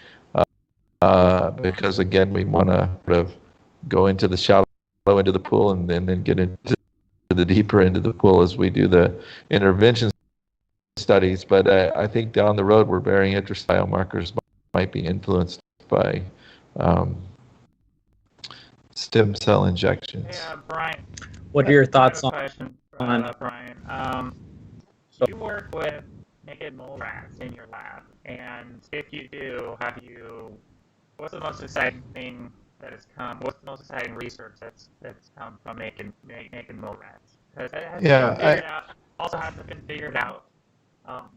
because again, we want to sort of go into the shallow end of the pool and then get into the deeper end of the pool as we do the intervention studies. But I think down the road, we're very interested. Biomarkers might be influenced by stem cell injections. Yeah, Brian. What are your thoughts on? Brian, you work with naked mole rats in your lab, and if you do, what's the most exciting thing that has come? What's the most exciting research that's come from naked mole rats? Because it hasn't been figured out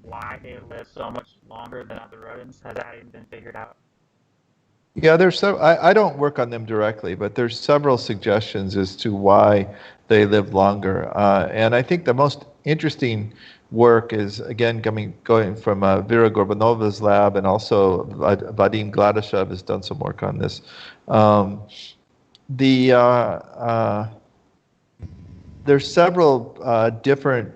why they live so much longer than other rodents. Has that even been figured out? Yeah, I don't work on them directly, but there's several suggestions as to why they live longer. And I think the most interesting work is, again, going from Vera Gorbanova's lab, and also Vadim Gladyshev has done some work on this. There's several different.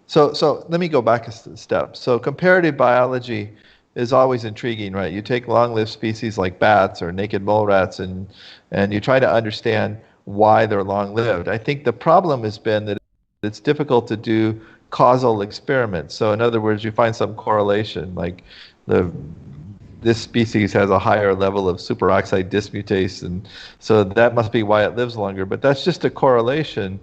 So let me go back a step. So comparative biology is always intriguing, right? You take long-lived species like bats or naked mole rats, and you try to understand why they're long-lived. I think the problem has been that it's difficult to do causal experiments. So in other words, you find some correlation, like this species has a higher level of superoxide dismutase, and so that must be why it lives longer. But that's just a correlation,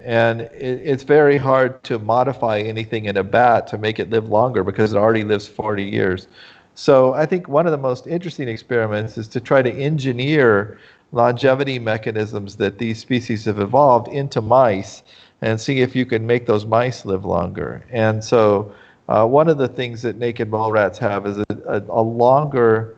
and it's very hard to modify anything in a bat to make it live longer because it already lives 40 years. So I think one of the most interesting experiments is to try to engineer longevity mechanisms that these species have evolved into mice and see if you can make those mice live longer. And so one of the things that naked mole rats have is a longer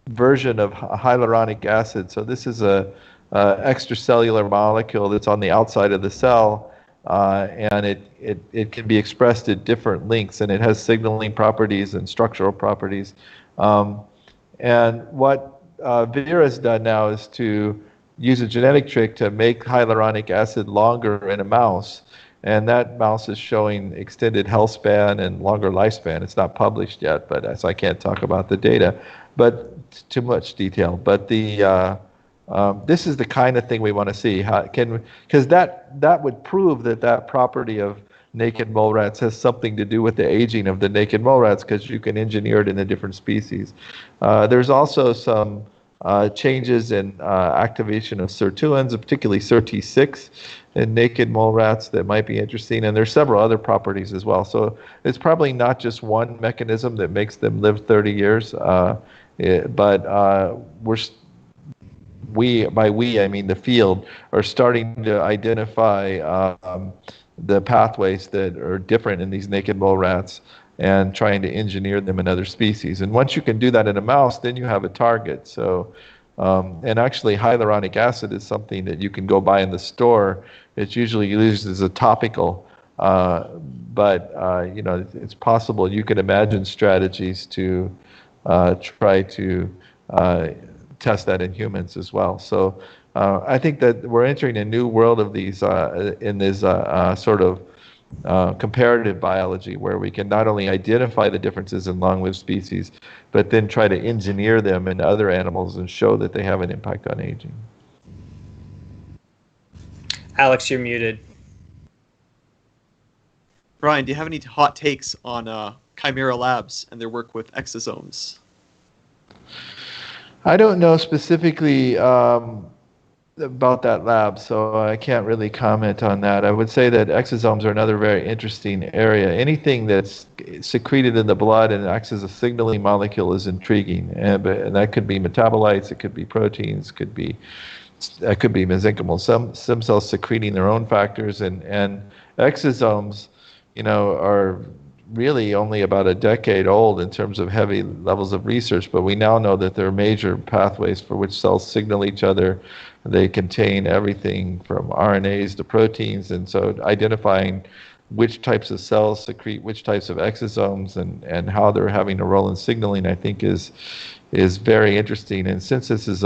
version of hyaluronic acid. So this is a extracellular molecule that's on the outside of the cell, and it can be expressed at different lengths, and it has signaling properties and structural properties. And what Vera's done now is to use a genetic trick to make hyaluronic acid longer in a mouse. And that mouse is showing extended health span and longer lifespan. It's not published yet, but so I can't talk about the data, but too much detail. But this is the kind of thing we want to see. Because that would prove that property of naked mole rats has something to do with the aging of the naked mole rats, because you can engineer it in the different species. There's also some changes in activation of sirtuins, particularly SIRT6 in naked mole rats that might be interesting, and there's several other properties as well. So it's probably not just one mechanism that makes them live 30 years, but by we I mean the field, are starting to identify the pathways that are different in these naked mole rats and trying to engineer them in other species. And once you can do that in a mouse, then you have a target. So, and actually hyaluronic acid is something that you can go buy in the store. It's usually used as a topical, but it's possible. You could imagine strategies to try to test that in humans as well. So I think that we're entering a new world of these in this sort of comparative biology, where we can not only identify the differences in long-lived species, but then try to engineer them in other animals and show that they have an impact on aging. Alex, you're muted. Brian, do you have any hot takes on Chimera Labs and their work with exosomes? I don't know specifically about that lab, so I can't really comment on that. I would say that exosomes are another very interesting area. Anything that's secreted in the blood and acts as a signaling molecule is intriguing, and that could be metabolites, it could be proteins, could be mesenchymal stem cells secreting their own factors, and exosomes, are really only about a decade old in terms of heavy levels of research, but we now know that there are major pathways for which cells signal each other. They contain everything from RNAs to proteins, and so identifying which types of cells secrete which types of exosomes and how they're having a role in signaling, I think is very interesting. And since this is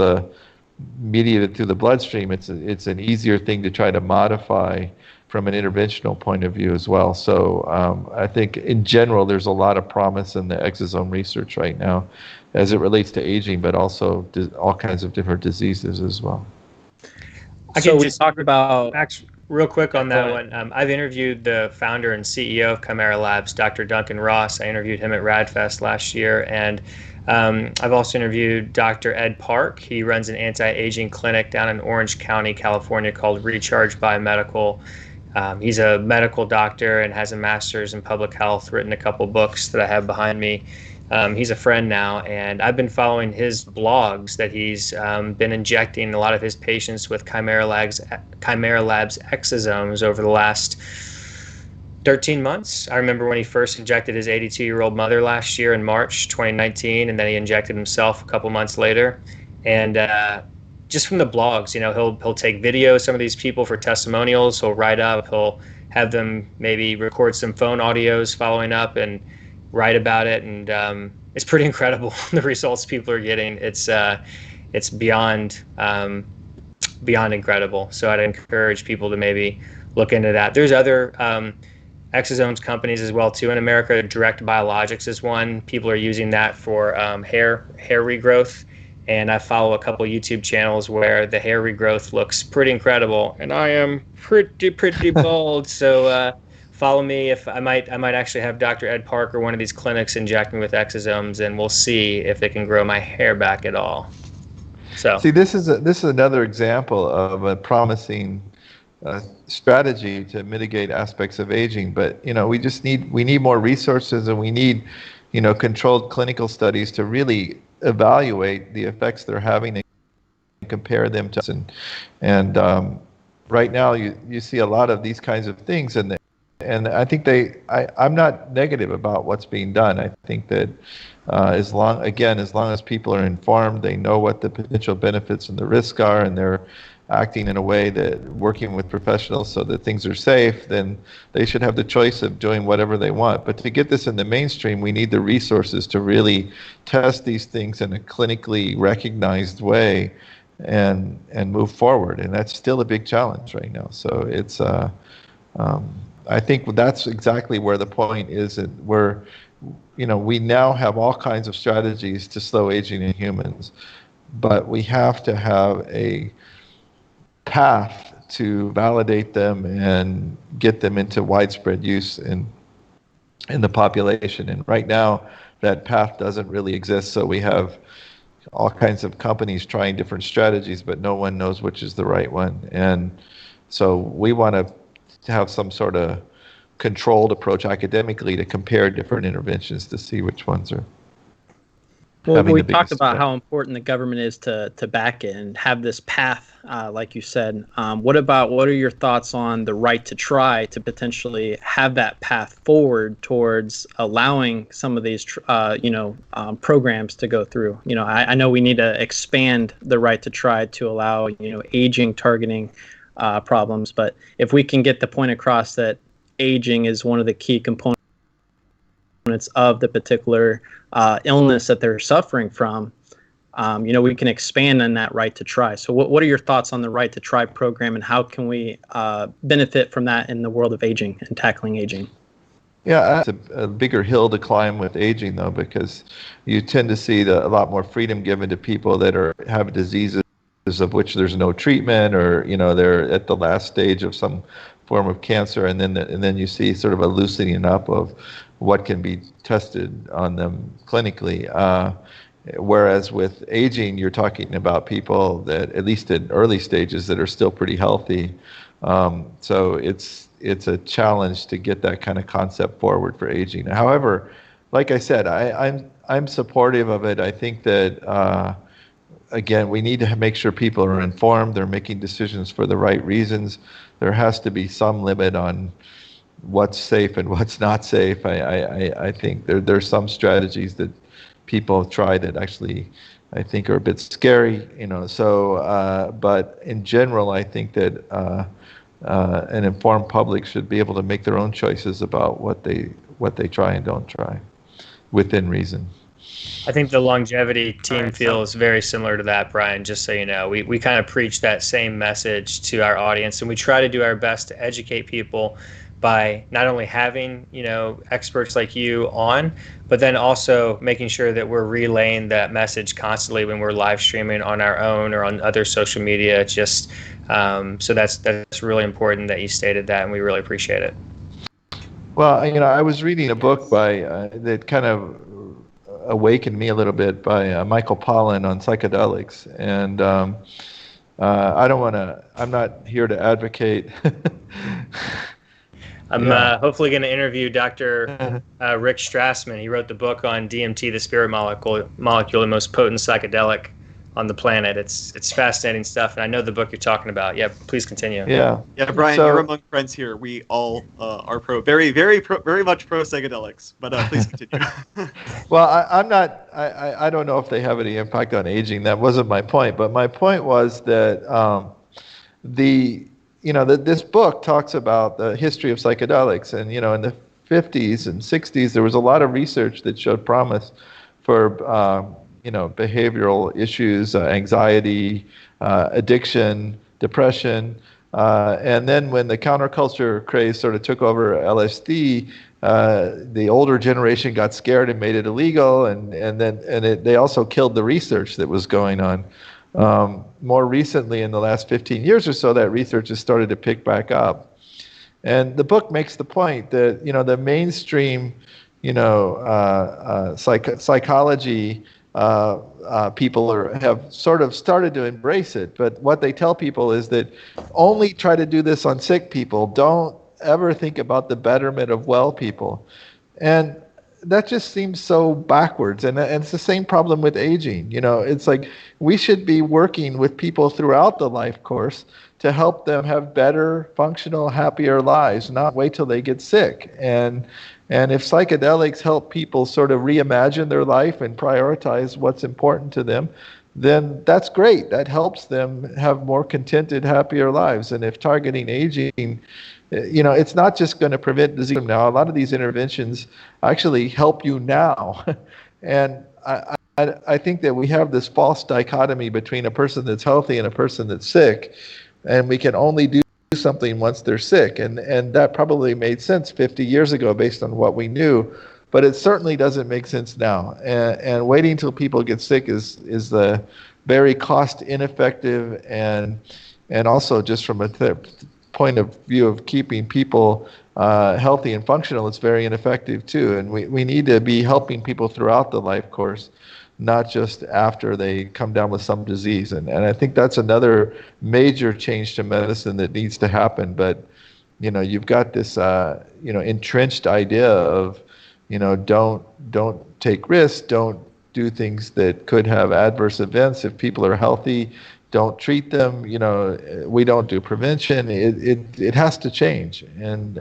mediated through the bloodstream, it's an easier thing to try to modify from an interventional point of view as well. So I think in general there's a lot of promise in the exosome research right now as it relates to aging, but also all kinds of different diseases as well. I can just talk about real quick on that one. I've interviewed the founder and CEO of Chimera Labs, Dr. Duncan Ross. I interviewed him at RadFest last year, and I've also interviewed Dr. Ed Park. He runs an anti-aging clinic down in Orange County, California, called Recharge Biomedical. He's a medical doctor and has a master's in public health, written a couple books that I have behind me. He's a friend now, and I've been following his blogs that he's been injecting a lot of his patients with Chimera Labs exosomes over the last 13 months. I remember when he first injected his 82-year-old mother last year in March 2019, and then he injected himself a couple months later. And just from the blogs, he'll take videos of some of these people for testimonials. He'll write up, he'll have them maybe record some phone audios following up and write about it. And it's pretty incredible, the results people are getting. It's beyond incredible. So I'd encourage people to maybe look into that. There's other exosomes companies as well too in America. Direct Biologics is one. People are using that for hair regrowth. And I follow a couple YouTube channels where the hair regrowth looks pretty incredible. And I am pretty bald. So follow me. If I might actually have Dr. Ed Parker, one of these clinics, inject me with exosomes, and we'll see if it can grow my hair back at all. So see, this is another example of a promising strategy to mitigate aspects of aging. But we need more resources, and we need controlled clinical studies to really evaluate the effects they're having and compare them to. And right now you see a lot of these kinds of things, and I think I'm not negative about what's being done. I think that as long as people are informed, they know what the potential benefits and the risks are, and they're acting in a way that working with professionals so that things are safe, then they should have the choice of doing whatever they want. But to get this in the mainstream, we need the resources to really test these things in a clinically recognized way and move forward. And that's still a big challenge right now. So it's I think that's exactly where the point is, that we now have all kinds of strategies to slow aging in humans, but we have to have a path to validate them and get them into widespread use in the population. And right now, that path doesn't really exist. So we have all kinds of companies trying different strategies, but no one knows which is the right one. And so we want to have some sort of controlled approach academically to compare different interventions to see which ones are. Well, we talked about how important the government is to back it and have this path, like you said. What are your thoughts on the right to try to potentially have that path forward towards allowing some of these, programs to go through? I know we need to expand the right to try to allow, aging targeting problems, but if we can get the point across that aging is one of the key components of the particular illness that they're suffering from, we can expand on that right to try. So what are your thoughts on the right to try program, and how can we benefit from that in the world of aging and tackling aging? Yeah, it's a bigger hill to climb with aging, though, because you tend to see a lot more freedom given to people that have diseases of which there's no treatment, or they're at the last stage of some form of cancer, and then you see sort of a loosening up of what can be tested on them clinically. Whereas with aging, you're talking about people that, at least in early stages, that are still pretty healthy. So it's a challenge to get that kind of concept forward for aging. However, like I said, I'm supportive of it. I think that again, we need to make sure people are informed, they're making decisions for the right reasons. There has to be some limit on what's safe and what's not safe. I think there's some strategies that people try that actually I think are a bit scary, but in general, I think that an informed public should be able to make their own choices about what they try and don't try within reason. I think the longevity team feels very similar to that, Brian, just so you know. We kind of preach that same message to our audience, and we try to do our best to educate people by not only having, experts like you on, but then also making sure that we're relaying that message constantly when we're live streaming on our own or on other social media. Just so that's really important that you stated that, and we really appreciate it. Well, I was reading a book that kind of awakened me a little bit by Michael Pollan on psychedelics, and I'm not here to advocate. I'm hopefully going to interview Dr. Rick Strassman. He wrote the book on DMT, the spirit molecule, the most potent psychedelic on the planet. It's fascinating stuff, and I know the book you're talking about. Yeah, please continue. Yeah, Brian, you're among friends here. We all are very much pro psychedelics, but please continue. Well, I'm not. I don't know if they have any impact on aging. That wasn't my point. But my point was that this book talks about the history of psychedelics, and in the 50s and 60s there was a lot of research that showed promise for behavioral issues, anxiety, addiction, depression, and then when the counterculture craze sort of took over LSD, the older generation got scared and made it illegal, and they also killed the research that was going on. More recently, in the last 15 years or so, that research has started to pick back up. And the book makes the point that, the mainstream, psychology people have sort of started to embrace it. But what they tell people is that only try to do this on sick people. Don't ever think about the betterment of well people. And that just seems so backwards. And it's the same problem with aging. It's like we should be working with people throughout the life course to help them have better, functional, happier lives, not wait till they get sick. And if psychedelics help people sort of reimagine their life and prioritize what's important to them, then that's great. That helps them have more contented, happier lives. And if targeting aging, it's not just going to prevent disease now. A lot of these interventions actually help you now. And I think that we have this false dichotomy between a person that's healthy and a person that's sick, and we can only do something once they're sick. And that probably made sense 50 years ago based on what we knew, but it certainly doesn't make sense now. And waiting until people get sick is the very cost ineffective, and also just from a point of view of keeping people healthy and functional, it's very ineffective too. And we need to be helping people throughout the life course, not just after they come down with some disease. And I think that's another major change to medicine that needs to happen. But, you've got this, entrenched idea of, don't take risks, don't do things that could have adverse events. If people are healthy, don't treat them. We don't do prevention. It has to change. And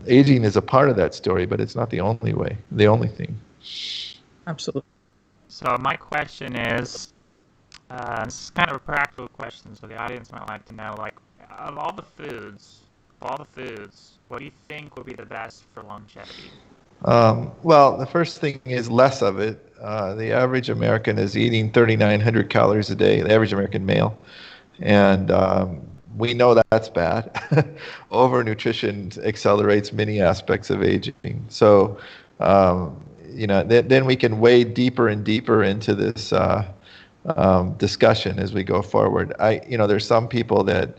aging is a part of that story, but it's not the only way, the only thing. Absolutely. So my question is, this is kind of a practical question, so the audience might like to know, like, of all the foods, what do you think would be the best for longevity? Well, the first thing is less of it. The average American is eating 3,900 calories a day, the average American male. And we know that's bad. Overnutrition accelerates many aspects of aging. So, then we can wade deeper and deeper into this discussion as we go forward. There's some people that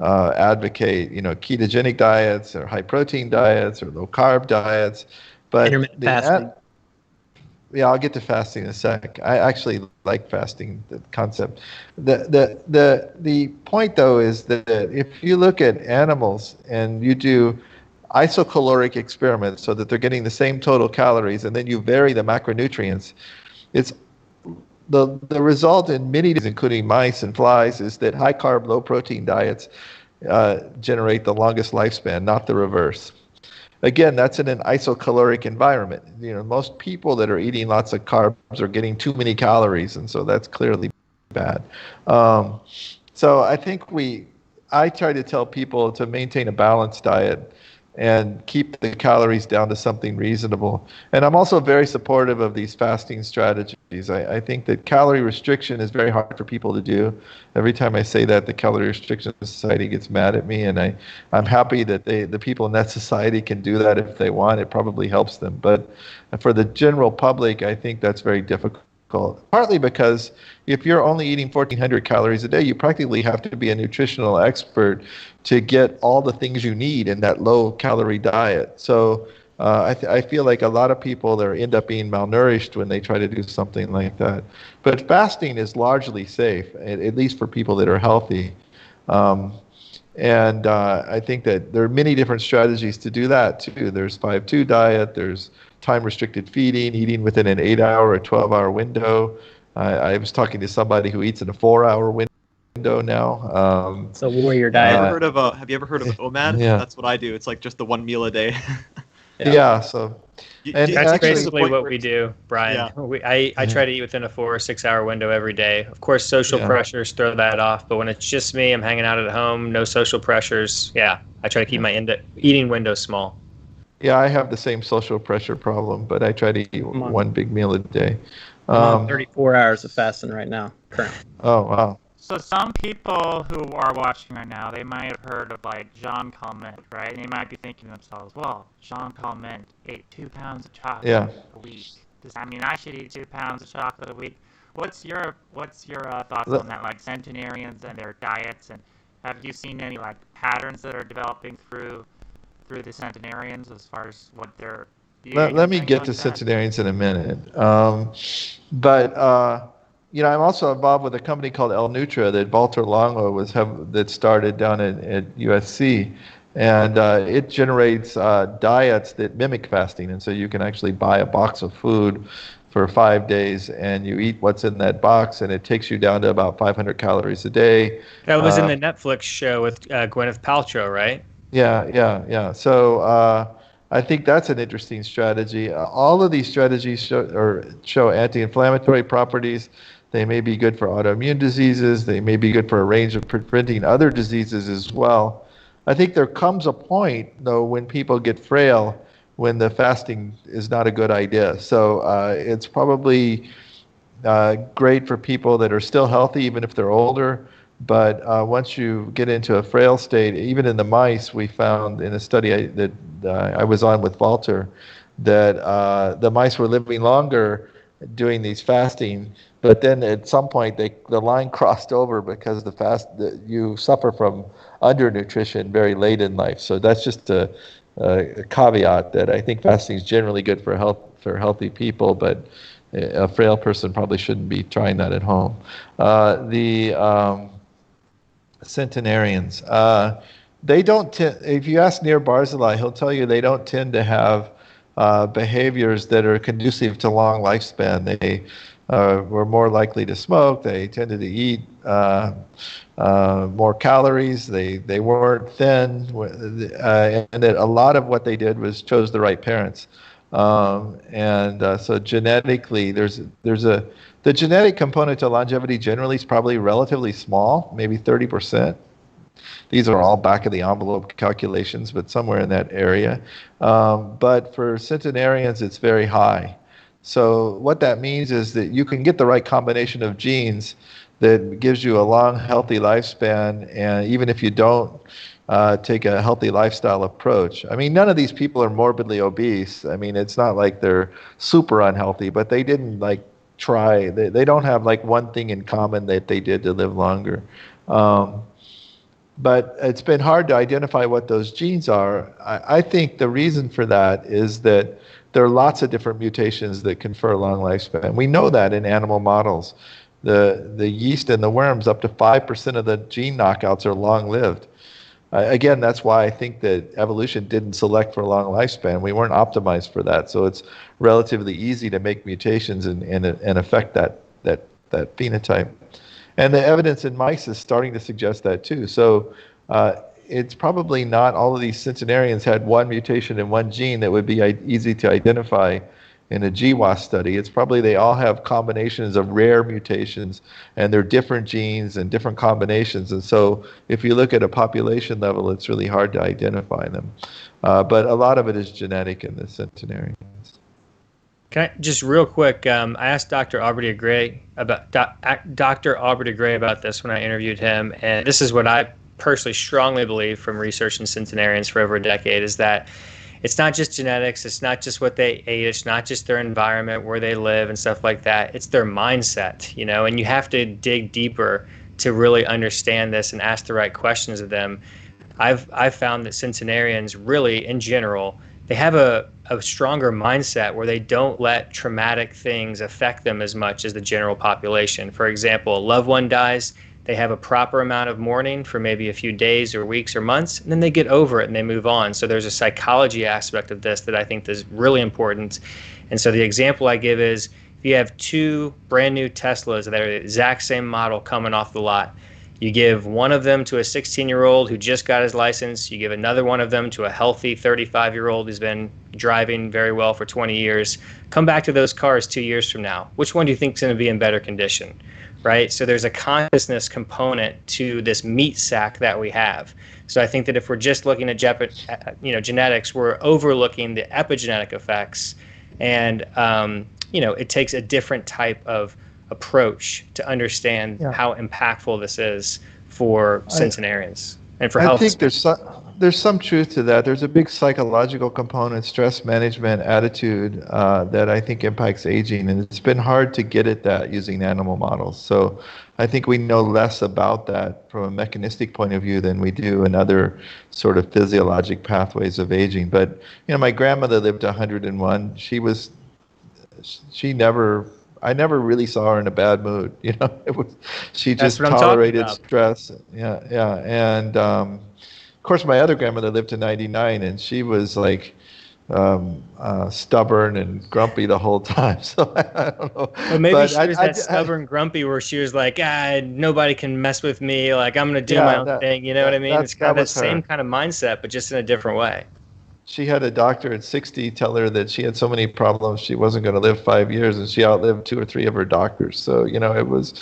advocate, ketogenic diets or high protein diets or low carb diets, but intermittent fasting. Yeah, I'll get to fasting in a sec. I actually like fasting, the concept. The point though is that if you look at animals and you do isocaloric experiments so that they're getting the same total calories, and then you vary the macronutrients, it's the result in many, including mice and flies, is that high carb, low protein diets generate the longest lifespan, not the reverse. Again, that's in an isocaloric environment. Most people that are eating lots of carbs are getting too many calories, and so that's clearly bad. So I think I try to tell people to maintain a balanced diet and keep the calories down to something reasonable. And I'm also very supportive of these fasting strategies. I think that calorie restriction is very hard for people to do. Every time I say that, the Calorie Restriction Society gets mad at me, and I'm happy that the people in that society can do that if they want. It probably helps them. But for the general public, I think that's very difficult. Partly because if you're only eating 1,400 calories a day, you practically have to be a nutritional expert to get all the things you need in that low-calorie diet. So I feel like a lot of people end up being malnourished when they try to do something like that. But fasting is largely safe, at least for people that are healthy. And I think that there are many different strategies to do that, too. There's 5-2 diet, there's time-restricted feeding, eating within an 8-hour or 12-hour window. I was talking to somebody who eats in a 4-hour window now. So warrior diet. Have you ever heard of OMAD? Yeah. That's what I do. It's like just the one meal a day. Yeah. So. And That's actually, basically what we do, Brian. Yeah. I try to eat within a 4 or 6 hour window every day. Of course, social pressures throw that off, but when it's just me, I'm hanging out at home, no social pressures. Yeah, I try to keep my eating window small. Yeah, I have the same social pressure problem, but I try to eat one big meal a day. I'm on 34 hours of fasting right now, currently. Oh, wow. So some people who are watching right now, they might have heard of like Jean Calment, right? And they might be thinking to themselves, well, Jean Calment ate 2 pounds of chocolate a week. Does that mean I should eat 2 pounds of chocolate a week? What's your thoughts on that? Like centenarians and their diets, and have you seen any like patterns that are developing through the centenarians as far as what they're eating? Let me and get things to like that? centenarians in a minute. I'm also involved with a company called El Nutra that Walter Longo that started down at USC, and it generates diets that mimic fasting, and so you can actually buy a box of food for 5 days, and you eat what's in that box, and it takes you down to about 500 calories a day. That was in the Netflix show with Gwyneth Paltrow, right? Yeah. So I think that's an interesting strategy. All of these strategies show anti-inflammatory properties. They may be good for autoimmune diseases. They may be good for a range of preventing other diseases as well. I think there comes a point, though, when people get frail, when the fasting is not a good idea. So it's probably great for people that are still healthy, even if they're older. But once you get into a frail state, even in the mice, we found in a study that I was on with Walter, that the mice were living longer doing these fasting. But then at some point, the line crossed over because you suffer from undernutrition very late in life. So that's just a caveat that I think fasting is generally good for healthy people, but a frail person probably shouldn't be trying that at home. The centenarians, they don't if you ask Nir Barzilai, he'll tell you they don't tend to have behaviors that are conducive to long lifespan. They were more likely to smoke. They tended to eat more calories. They weren't thin, and that a lot of what they did was chose the right parents. So genetically, the genetic component to longevity generally is probably relatively small, maybe 30%. These are all back of the envelope calculations, but somewhere in that area. But for centenarians, it's very high. So what that means is that you can get the right combination of genes that gives you a long, healthy lifespan, and even if you don't take a healthy lifestyle approach. I mean, none of these people are morbidly obese. I mean, it's not like they're super unhealthy, but they didn't try. They don't have one thing in common that they did to live longer. But it's been hard to identify what those genes are. I think the reason for that is that there are lots of different mutations that confer long lifespan. We know that in animal models. The yeast and the worms, up to 5% of the gene knockouts are long-lived. Again, that's why I think that evolution didn't select for a long lifespan. We weren't optimized for that. So it's relatively easy to make mutations and affect that phenotype. And the evidence in mice is starting to suggest that too. So it's probably not all of these centenarians had one mutation in one gene that would be easy to identify in a GWAS study. It's probably they all have combinations of rare mutations, and they're different genes and different combinations. And so if you look at a population level, it's really hard to identify them. But a lot of it is genetic in the centenarians. Can I just real quick? I asked Dr. Aubrey de Grey about this when I interviewed him, and this is what I personally strongly believe from research in centenarians for over a decade: is that it's not just genetics, it's not just what they ate, it's not just their environment, where they live and stuff like that. It's their mindset, and you have to dig deeper to really understand this and ask the right questions of them. I've found that centenarians really, in general, they have a stronger mindset where they don't let traumatic things affect them as much as the general population. For example, a loved one dies, they have a proper amount of mourning for maybe a few days or weeks or months, and then they get over it and they move on. So there's a psychology aspect of this that I think is really important. And so the example I give is, if you have two brand new Teslas that are the exact same model coming off the lot, you give one of them to a 16-year-old who just got his license. You give another one of them to a healthy 35-year-old who's been driving very well for 20 years. Come back to those cars 2 years from now. Which one do you think is going to be in better condition, right? So there's a consciousness component to this meat sack that we have. So I think that if we're just looking at genetics, we're overlooking the epigenetic effects, and it takes a different type of approach to understand how impactful this is for centenarians and for health. I think there's There's some truth to that. There's a big psychological component, stress management, attitude that I think impacts aging, and it's been hard to get at that using animal models. So I think we know less about that from a mechanistic point of view than we do in other sort of physiologic pathways of aging. But my grandmother lived to 101. I never really saw her in a bad mood. She just tolerated stress. Yeah. And of course, my other grandmother lived to 99, and she was like stubborn and grumpy the whole time. So I don't know. Well, maybe she was that stubborn, grumpy, where she was like, nobody can mess with me. Like, I'm going to do my own thing. You know what I mean? It's kind of that same kind of mindset, but just in a different way. She had a doctor at 60 tell her that she had so many problems she wasn't going to live 5 years, and she outlived 2 or 3 of her doctors. So it was,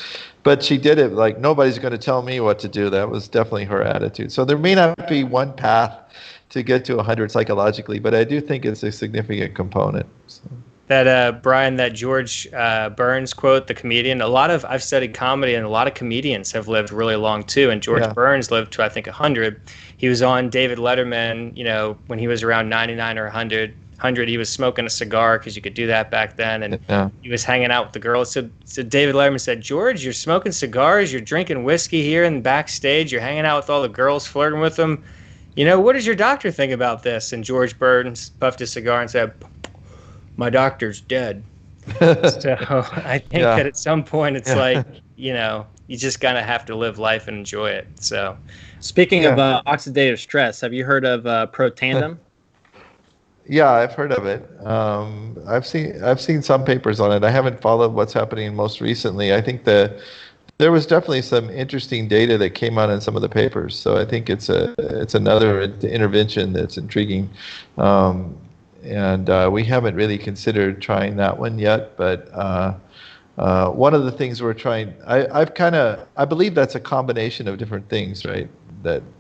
but she did it like nobody's going to tell me what to do. That was definitely her attitude. So there may not be one path to get to 100 psychologically, but I do think it's a significant component. So. That Brian, that George Burns quote, the comedian. I've studied comedy, and a lot of comedians have lived really long too. And George Burns lived to, I think, 100. He was on David Letterman, when he was around 99 or 100. He was smoking a cigar because you could do that back then, and he was hanging out with the girls. So David Letterman said, "George, you're smoking cigars, you're drinking whiskey here in the backstage, you're hanging out with all the girls, flirting with them. What does your doctor think about this?" And George Burns puffed his cigar and said, "My doctor's dead." So I think that at some point it's like, you just kind of have to live life and enjoy it. So, speaking of oxidative stress, have you heard of Protandim? Yeah, I've heard of it. I've seen some papers on it. I haven't followed what's happening most recently. I think there was definitely some interesting data that came out in some of the papers. So I think it's another intervention that's intriguing. And we haven't really considered trying that one yet, but one of the things we're trying, I believe that's a combination of different things, right?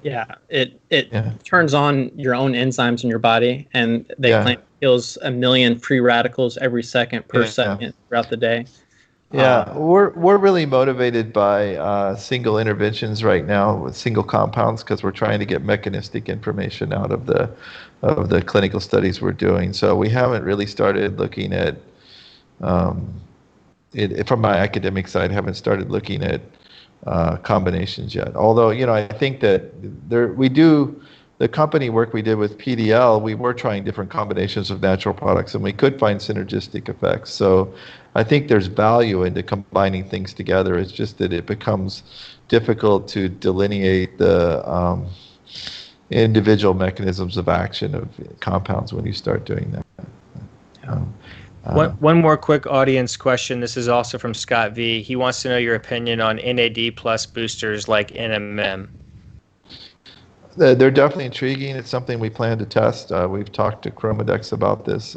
It turns on your own enzymes in your body, and they claim it kills 1 million free radicals every second per second throughout the day. Yeah, we're really motivated by single interventions right now with single compounds because we're trying to get mechanistic information out of the clinical studies we're doing. So we haven't really started looking at from my academic side. Haven't started looking at combinations yet. Although I think that the company work we did with PDL, we were trying different combinations of natural products, and we could find synergistic effects. So I think there's value into combining things together. It's just that it becomes difficult to delineate the individual mechanisms of action of compounds when you start doing that. One more quick audience question. This is also from Scott V. He wants to know your opinion on NAD plus boosters like NMM. They're definitely intriguing. It's something we plan to test. We've talked to Chromodexts about this.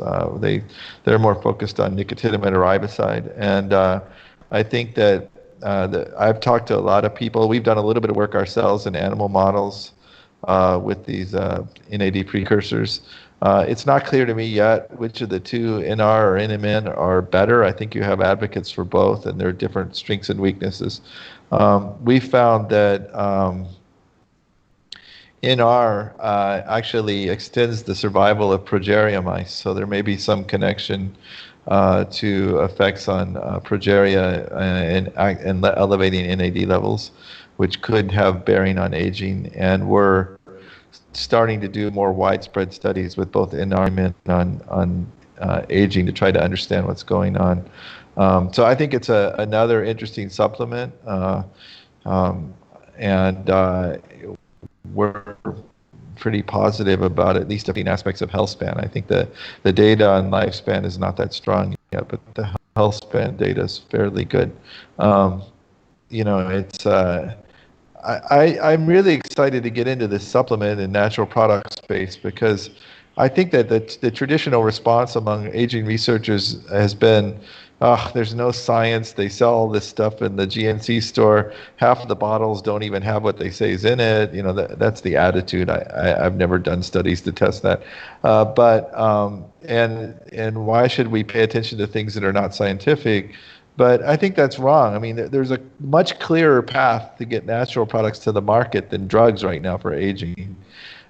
They're more focused on nicotinamide or riboside, and I think that I've talked to a lot of people. We've done a little bit of work ourselves in animal models with these NAD precursors. It's not clear to me yet which of the two, NR or NMN, are better. I think you have advocates for both, and there are different strengths and weaknesses. We found that NR actually extends the survival of progeria mice, so there may be some connection to effects on progeria and elevating NAD levels, which could have bearing on aging. And we're starting to do more widespread studies with both NR and on aging to try to understand what's going on. So I think it's another interesting supplement, and we're pretty positive about at least 15 aspects of health span. I think the data on lifespan is not that strong yet, but the health span data is fairly good. It's I'm really excited to get into this supplement and natural product space because I think that the traditional response among aging researchers has been, there's no science. They sell all this stuff in the GNC store. Half of the bottles don't even have what they say is in it. That's the attitude. I've never done studies to test that. And why should we pay attention to things that are not scientific? But I think that's wrong. I mean, there's a much clearer path to get natural products to the market than drugs right now for aging.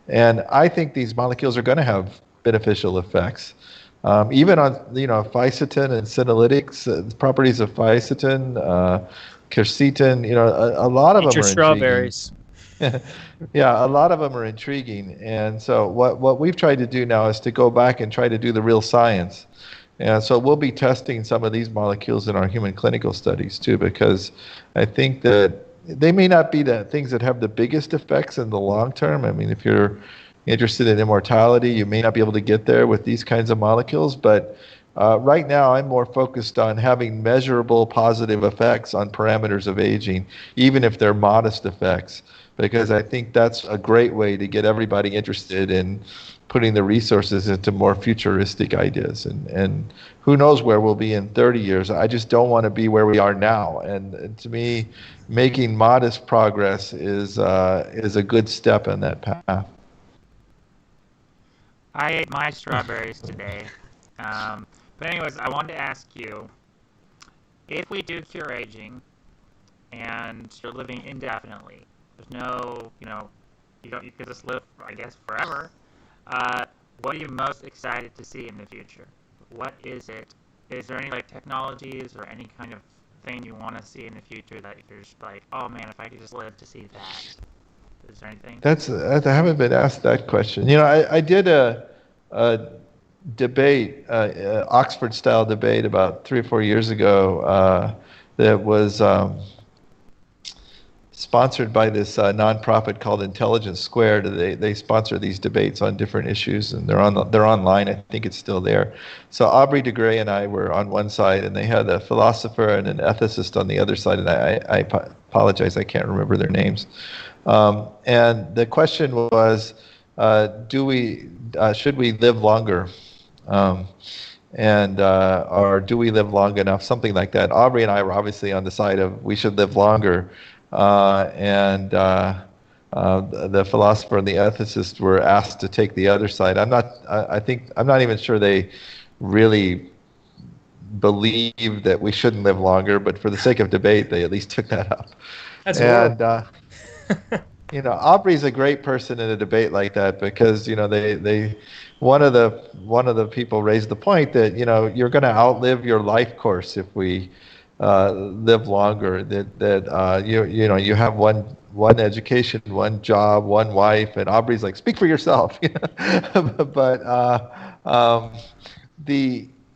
And I think these molecules are going to have beneficial effects. Even on, fisetin and senolytics, properties of fisetin, quercetin, a lot of Eat them your are intriguing. strawberries. Yeah, a lot of them are intriguing. And so what we've tried to do now is to go back and try to do the real science. And so we'll be testing some of these molecules in our human clinical studies too, because I think that they may not be the things that have the biggest effects in the long term. I mean, if you're interested in immortality, you may not be able to get there with these kinds of molecules, but right now I'm more focused on having measurable positive effects on parameters of aging, even if they're modest effects, because I think that's a great way to get everybody interested in putting the resources into more futuristic ideas. And who knows where we'll be in 30 years. I just don't want to be where we are now. And to me, making modest progress is a good step in that path. I ate my strawberries today. But anyways, I wanted to ask you, if we do cure aging and you're living indefinitely, there's no, you could just live, I guess, forever. What are you most excited to see in the future? What is it? Is there any technologies or any kind of thing you want to see in the future that you're just like, oh man, if I could just live to see that? Is there anything? I haven't been asked that question. I did a debate, Oxford-style debate about 3 or 4 years ago that was sponsored by this nonprofit called Intelligence Squared. They sponsor these debates on different issues, and they're online. I think it's still there. So Aubrey de Grey and I were on one side, and they had a philosopher and an ethicist on the other side. And I apologize, I can't remember their names. And the question was, should we live longer? Or do we live long enough? Something like that. Aubrey and I were obviously on the side of we should live longer. The philosopher and the ethicist were asked to take the other side. I'm not even sure they really believe that we shouldn't live longer, but for the sake of debate, they at least took that up. That's Aubrey's a great person in a debate like that because one of the people raised the point that you're going to outlive your life course if we live longer. You have one education, one job, one wife, and Aubrey's like, speak for yourself. But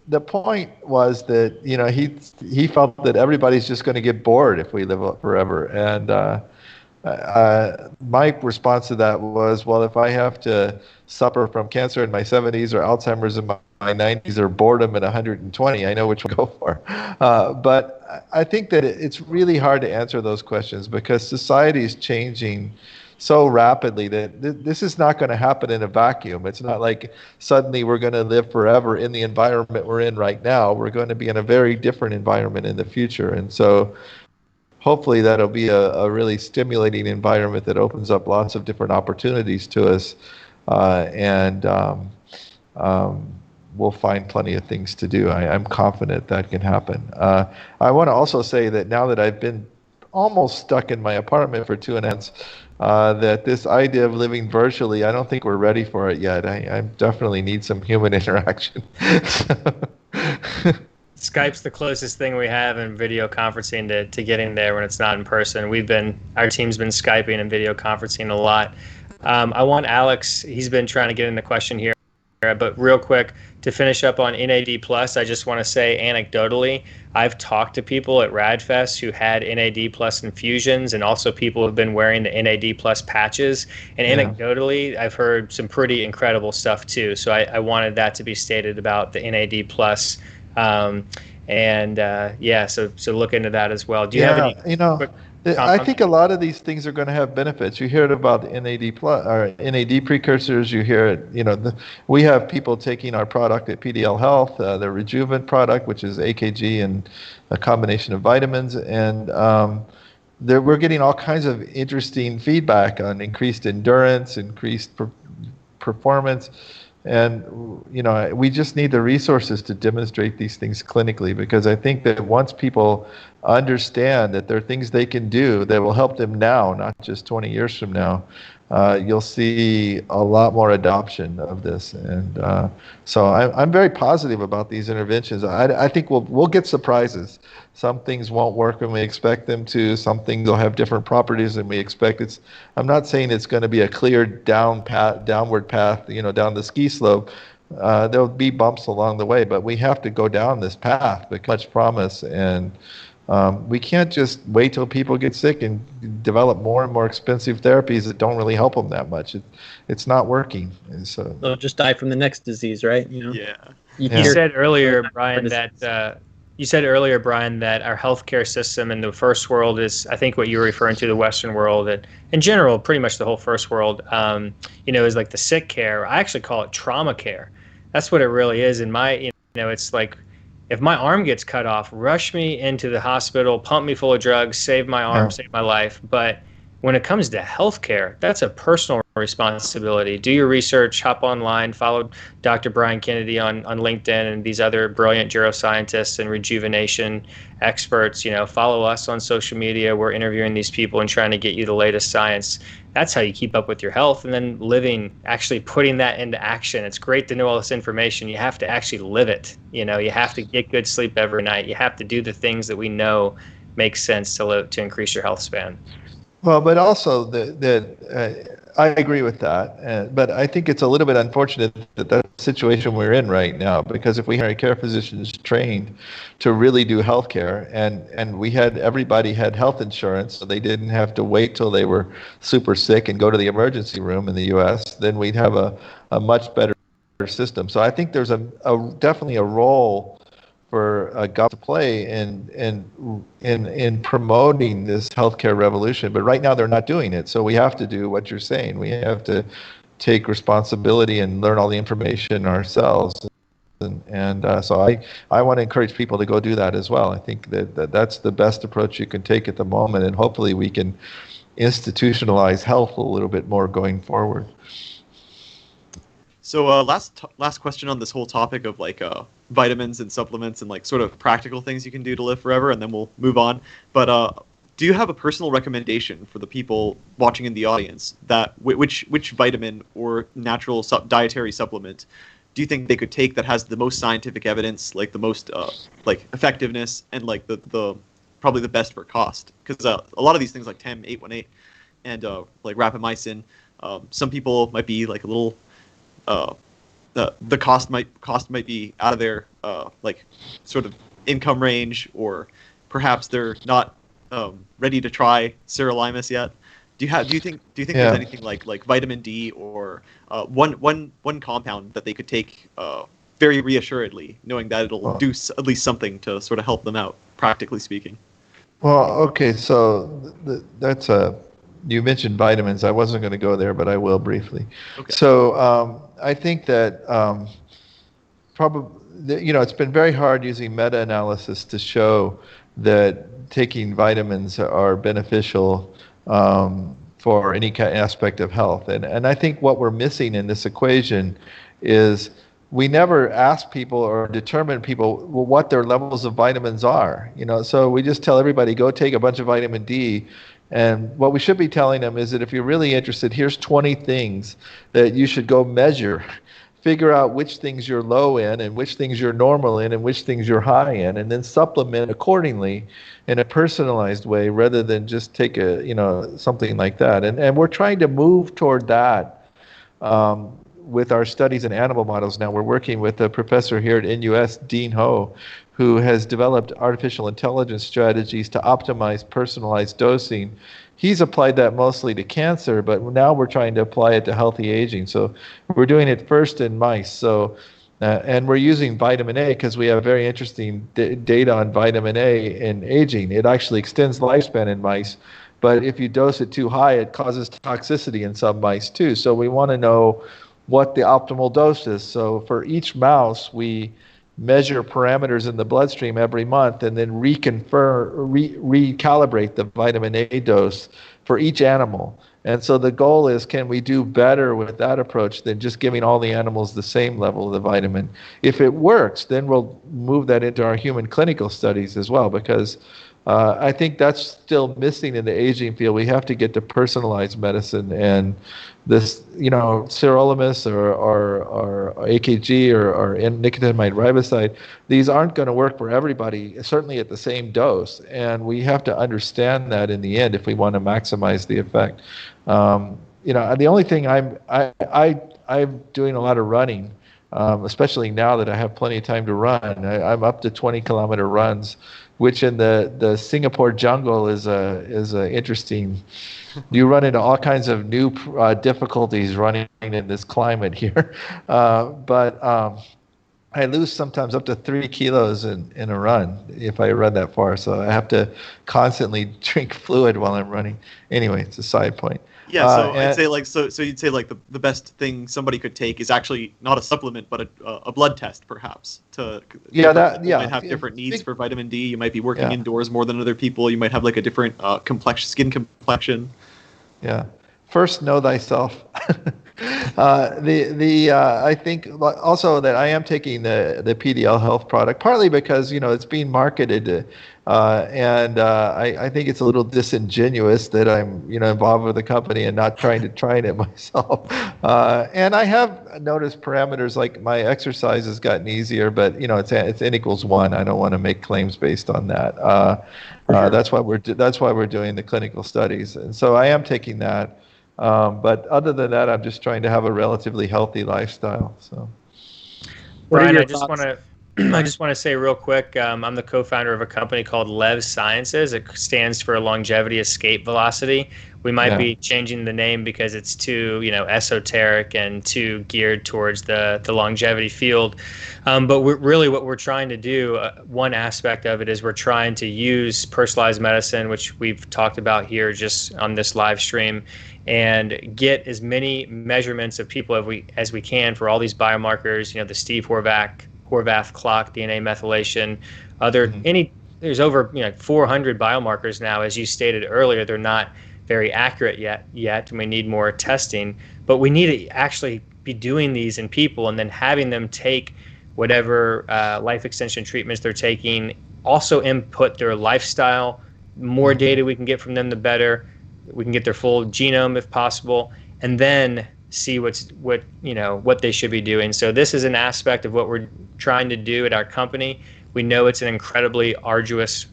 the point was that he felt that everybody's just going to get bored if we live forever. And my response to that was, well, if I have to suffer from cancer in my 70s or Alzheimer's in my 90s or boredom at 120, I know which one to go for. But I think that it's really hard to answer those questions because society is changing so rapidly that this is not going to happen in a vacuum. It's not like suddenly we're going to live forever in the environment we're in right now. We're going to be in a very different environment in the future. And so hopefully that'll be a really stimulating environment that opens up lots of different opportunities to us. We'll find plenty of things to do. I'm confident that can happen. I want to also say that now that I've been almost stuck in my apartment for 2.5 months, that this idea of living virtually, I don't think we're ready for it yet. I definitely need some human interaction. Skype's the closest thing we have in video conferencing to getting there when it's not in person. Our team's been Skyping and video conferencing a lot. I want Alex, he's been trying to get in the question here, but real quick, to finish up on NAD+, I just want to say anecdotally, I've talked to people at RadFest who had NAD+ infusions and also people who have been wearing the NAD+ patches. And anecdotally, I've heard some pretty incredible stuff too. So I wanted that to be stated about the NAD+. So look into that as well. Do you have any I think a lot of these things are going to have benefits. You hear it about NAD+ or NAD precursors. You hear it. We have people taking our product at PDL Health, the Rejuvent product, which is AKG and a combination of vitamins, and we're getting all kinds of interesting feedback on increased endurance, increased performance. And we just need the resources to demonstrate these things clinically, because I think that once people understand that there are things they can do that will help them now, not just 20 years from now, you'll see a lot more adoption of this. And so I'm very positive about these interventions. I think we'll get surprises. Some things won't work when we expect them to. Some things will have different properties than we expect. I'm not saying it's going to be a clear downward path, down the ski slope. There'll be bumps along the way, but we have to go down this path with much promise. And we can't just wait till people get sick and develop more and more expensive therapies that don't really help them that much. It's not working. And so they'll just die from the next disease, right? Yeah. You said earlier, Brian, that our healthcare system in the first world is, I think what you were referring to, the Western world, and in general, pretty much the whole first world, is like the sick care. I actually call it trauma care. That's what it really is. It's like, if my arm gets cut off, rush me into the hospital, pump me full of drugs, save my arm, save my life. But when it comes to healthcare, that's a personal responsibility. Do your research, hop online, follow Dr. Brian Kennedy on LinkedIn and these other brilliant geroscientists and rejuvenation experts. Follow us on social media. We're interviewing these people and trying to get you the latest science. That's how you keep up with your health, and then actually putting that into action. It's great to know all this information. You have to actually live it. You have to get good sleep every night. You have to do the things that we know make sense to increase your health span. Well, but also I agree with that, but I think it's a little bit unfortunate that that's the situation we're in right now, because if we had care physicians trained to really do healthcare, and everybody had health insurance, so they didn't have to wait till they were super sick and go to the emergency room in the U.S., then we'd have a much better system. So I think there's definitely a role for government to play in promoting this healthcare revolution, but right now they're not doing it. So we have to do what you're saying. We have to take responsibility and learn all the information ourselves. And so I want to encourage people to go do that as well. I think that's the best approach you can take at the moment, and hopefully we can institutionalize health a little bit more going forward. So last question on this whole topic of vitamins and supplements and sort of practical things you can do to live forever, and then we'll move on. But do you have a personal recommendation for the people watching in the audience that which vitamin or natural dietary supplement do you think they could take that has the most scientific evidence, the most effectiveness, and the probably the best for cost? Because a lot of these things like TAME 818 and rapamycin, some people might be a little the cost might be out of their sort of income range, or perhaps they're not ready to try sirolimus yet. Do you think there's anything like vitamin D or one compound that they could take very reassuredly, knowing that it'll do at least something to sort of help them out, practically speaking? Well, okay, so that's you mentioned vitamins. I wasn't going to go there, but I will briefly. Okay. So I think that probably, it's been very hard using meta-analysis to show that taking vitamins are beneficial for any aspect of health. And I think what we're missing in this equation is we never ask people or determine people what their levels of vitamins are. So we just tell everybody, go take a bunch of vitamin D. And what we should be telling them is that if you're really interested, here's 20 things that you should go measure. Figure out which things you're low in and which things you're normal in and which things you're high in, and then supplement accordingly in a personalized way rather than just take something like that. And we're trying to move toward that with our studies in animal models now. We're working with a professor here at NUS, Dean Ho, who has developed artificial intelligence strategies to optimize personalized dosing. He's applied that mostly to cancer, but now we're trying to apply it to healthy aging. So we're doing it first in mice. So, and we're using vitamin A because we have very interesting data on vitamin A in aging. It actually extends lifespan in mice, but if you dose it too high, it causes toxicity in some mice too. So we want to know what the optimal dose is. So for each mouse, we measure parameters in the bloodstream every month and then recalibrate the vitamin A dose for each animal. And so the goal is, can we do better with that approach than just giving all the animals the same level of the vitamin? If it works, then we'll move that into our human clinical studies as well, because I think that's still missing in the aging field. We have to get to personalized medicine, and this, sirolimus or AKG or nicotinamide riboside, these aren't going to work for everybody, certainly at the same dose, and we have to understand that in the end if we want to maximize the effect. The only thing I'm doing a lot of running, especially now that I have plenty of time to run. I'm up to 20-kilometer runs, which in the Singapore jungle is a interesting. You run into all kinds of new difficulties running in this climate here, but I lose sometimes up to 3 kilos in a run if I run that far. So I have to constantly drink fluid while I'm running. Anyway, it's a side point. Yeah, so I'd say so you'd say the best thing somebody could take is actually not a supplement but a blood test, perhaps. You might have different needs for vitamin D. You might be working indoors more than other people. You might have like a different skin complexion. Yeah. First, know thyself. I think also that I am taking the PDL Health product, partly because it's being marketed, and I think it's a little disingenuous that I'm involved with the company and not trying it myself. And I have noticed parameters like my exercise has gotten easier, but it's N equals 1. I don't want to make claims based on that. Sure. That's why we're doing the clinical studies, and so I am taking that. But other than that, I'm just trying to have a relatively healthy lifestyle. So, Brian, I just want to say real quick, I'm the co-founder of a company called Lev Sciences. It stands for Longevity Escape Velocity. We might be changing the name because it's too, esoteric and too geared towards the longevity field. But what we're trying to do, one aspect of it is we're trying to use personalized medicine, which we've talked about here just on this live stream, and get as many measurements of people as we can for all these biomarkers, the Steve Horvath clock, DNA methylation, there's over 400 biomarkers now. As you stated earlier, they're not very accurate yet, and we need more testing, but we need to actually be doing these in people and then having them take whatever life extension treatments they're taking, also input their lifestyle. More data we can get from them, the better. We can get their full genome if possible, and then see what they should be doing. So this is an aspect of what we're trying to do at our company. We know it's an incredibly arduous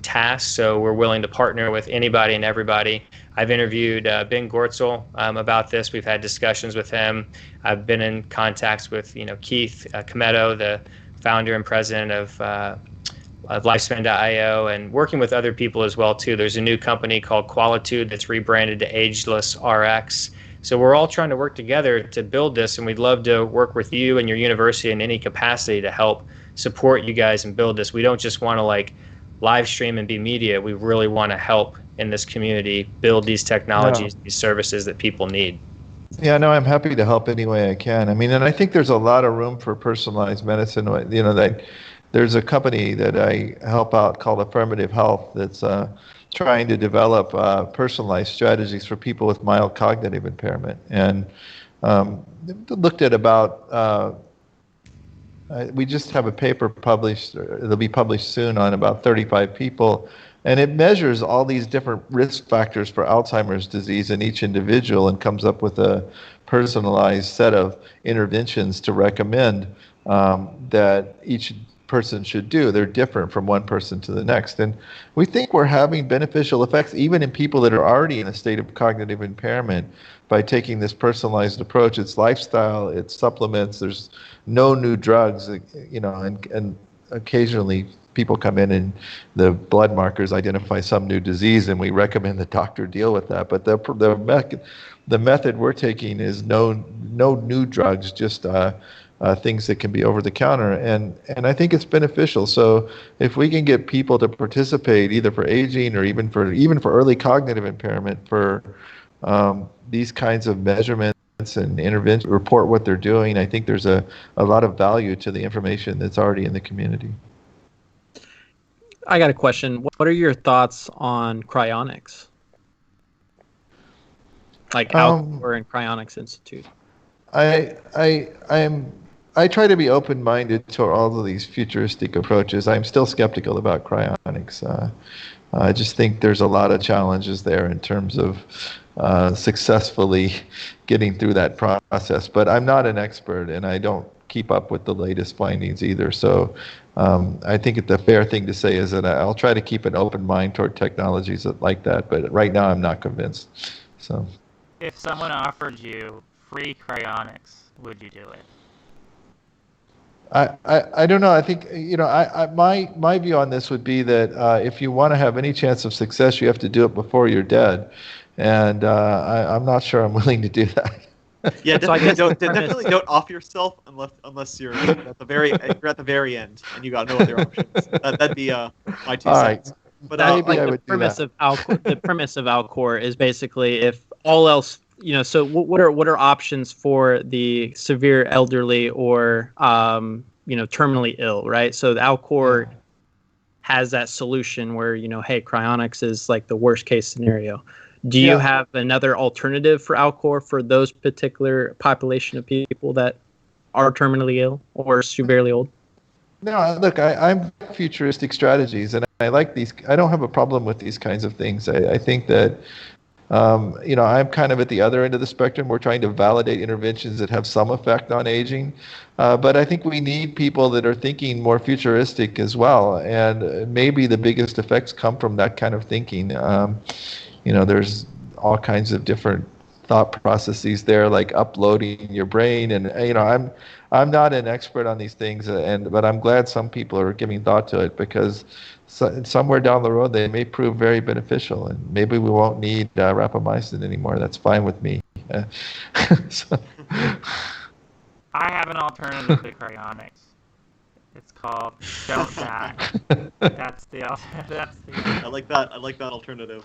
task, so we're willing to partner with anybody and everybody. I've interviewed Ben Gortzel about this. We've had discussions with him. I've been in contacts with Keith Kometo, the founder and president of Lifespan.io, and working with other people as well too. There's a new company called Qualitude that's rebranded to Ageless RX. So we're all trying to work together to build this, and we'd love to work with you and your university in any capacity to help support you guys and build this. We don't just want to live stream and be media. We really want to help in this community build these technologies, these services that people need. Yeah, no, I'm happy to help any way I can. I mean, and I think there's a lot of room for personalized medicine. There's a company that I help out called Affirmative Health that's trying to develop personalized strategies for people with mild cognitive impairment. And looked at about, we just have a paper published, it'll be published soon, on about 35 people. And it measures all these different risk factors for Alzheimer's disease in each individual and comes up with a personalized set of interventions to recommend that each person should do. They're different from one person to the next. And we think we're having beneficial effects even in people that are already in a state of cognitive impairment by taking this personalized approach. It's lifestyle, it's supplements, there's no new drugs, and occasionally people come in and the blood markers identify some new disease and we recommend the doctor deal with that. But the method we're taking is no new drugs, just things that can be over the counter, and I think it's beneficial. So if we can get people to participate either for aging or even for early cognitive impairment for these kinds of measurements and intervention, report what they're doing, I think there's a lot of value to the information that's already in the community. I got a question. What are your thoughts on cryonics? Like AFFIRMATIVE and Cryonics Institute. I I try to be open-minded to all of these futuristic approaches. I'm still skeptical about cryonics. I just think there's a lot of challenges there in terms of successfully getting through that process. But I'm not an expert, and I don't keep up with the latest findings either. So I think the fair thing to say is that I'll try to keep an open mind toward technologies like that. But right now, I'm not convinced. So, if someone offered you free cryonics, would you do it? I don't know. I think, my view on this would be that if you want to have any chance of success, you have to do it before you're dead. And I'm not sure I'm willing to do that. Yeah, So I definitely don't off yourself unless you're at the very end and you got no other options. That'd be my 2 cents. But maybe I would do that. The premise of Alcor is basically if all else, so what are options for the severe elderly or terminally ill, right? So the Alcor has that solution where hey, cryonics is like the worst case scenario. Do you have another alternative for Alcor for those particular population of people that are terminally ill or severely old? No, look, I'm futuristic strategies, and I like these. I don't have a problem with these kinds of things. I think that, I'm kind of at the other end of the spectrum. We're trying to validate interventions that have some effect on aging. But I think we need people that are thinking more futuristic as well. And maybe the biggest effects come from that kind of thinking. There's all kinds of different thought processes there, like uploading your brain. And, I'm not an expert on these things, but I'm glad some people are giving thought to it because somewhere down the road they may prove very beneficial, and maybe we won't need rapamycin anymore. That's fine with me. So. I have an alternative to cryonics. It's called Don't Die. That's the I like that alternative.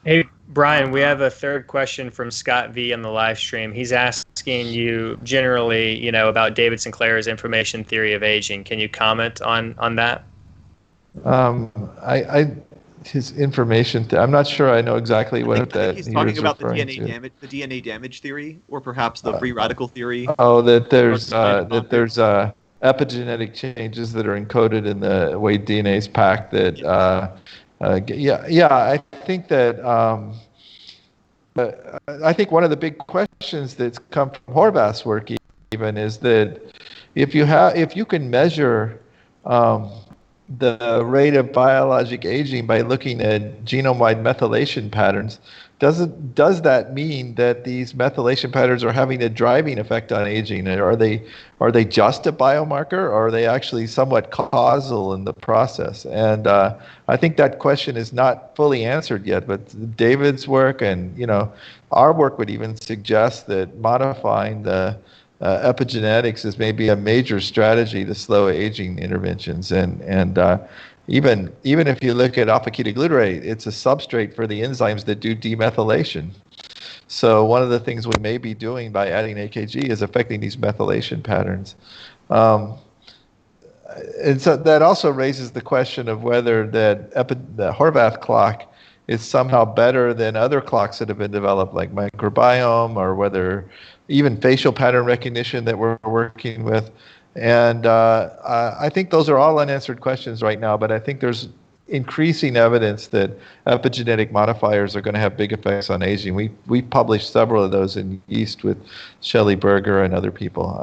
Hey, Brian, we have a third question from Scott V on the live stream. He's asking you generally, about David Sinclair's information theory of aging. Can you comment on that? His information. I'm not sure I know exactly what that. I think he's talking about the DNA damage theory, or perhaps the free radical theory. Oh, that there's epigenetic changes that are encoded in the way DNA is packed. That. I think that I think one of the big questions that's come from Horvath's work even is that if you can measure the rate of biologic aging by looking at genome-wide methylation patterns, does that mean that these methylation patterns are having a driving effect on aging? And are they just a biomarker, or are they actually somewhat causal in the process? And I think that question is not fully answered yet. But David's work and our work would even suggest that modifying the epigenetics is maybe a major strategy to slow aging interventions. And even if you look at alpha-ketoglutarate, it's a substrate for the enzymes that do demethylation. So one of the things we may be doing by adding AKG is affecting these methylation patterns. And so that also raises the question of whether the Horvath clock is somehow better than other clocks that have been developed, like microbiome, or whether even facial pattern recognition that we're working with. And I think those are all unanswered questions right now, but I think there's increasing evidence that epigenetic modifiers are going to have big effects on aging. We published several of those in yeast with Shelley Berger and other people.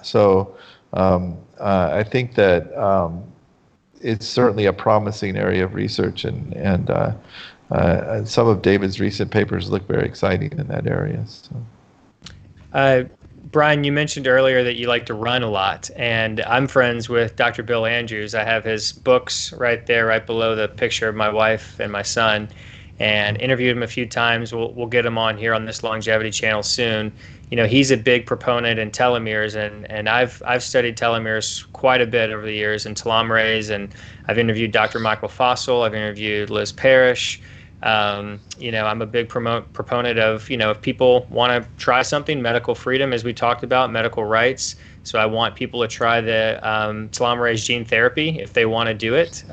So I think that it's certainly a promising area of research, and some of David's recent papers look very exciting in that area. So. Brian, you mentioned earlier that you like to run a lot, and I'm friends with Dr. Bill Andrews. I have his books right there, right below the picture of my wife and my son, and interviewed him a few times. We'll get him on here on this longevity channel soon. He's a big proponent in telomeres, and I've studied telomeres quite a bit over the years, and telomerase, and I've interviewed Dr. Michael Fossel, I've interviewed Liz Parrish. I'm a big proponent of, if people want to try something, medical freedom, as we talked about, medical rights. So I want people to try the telomerase gene therapy if they want to do it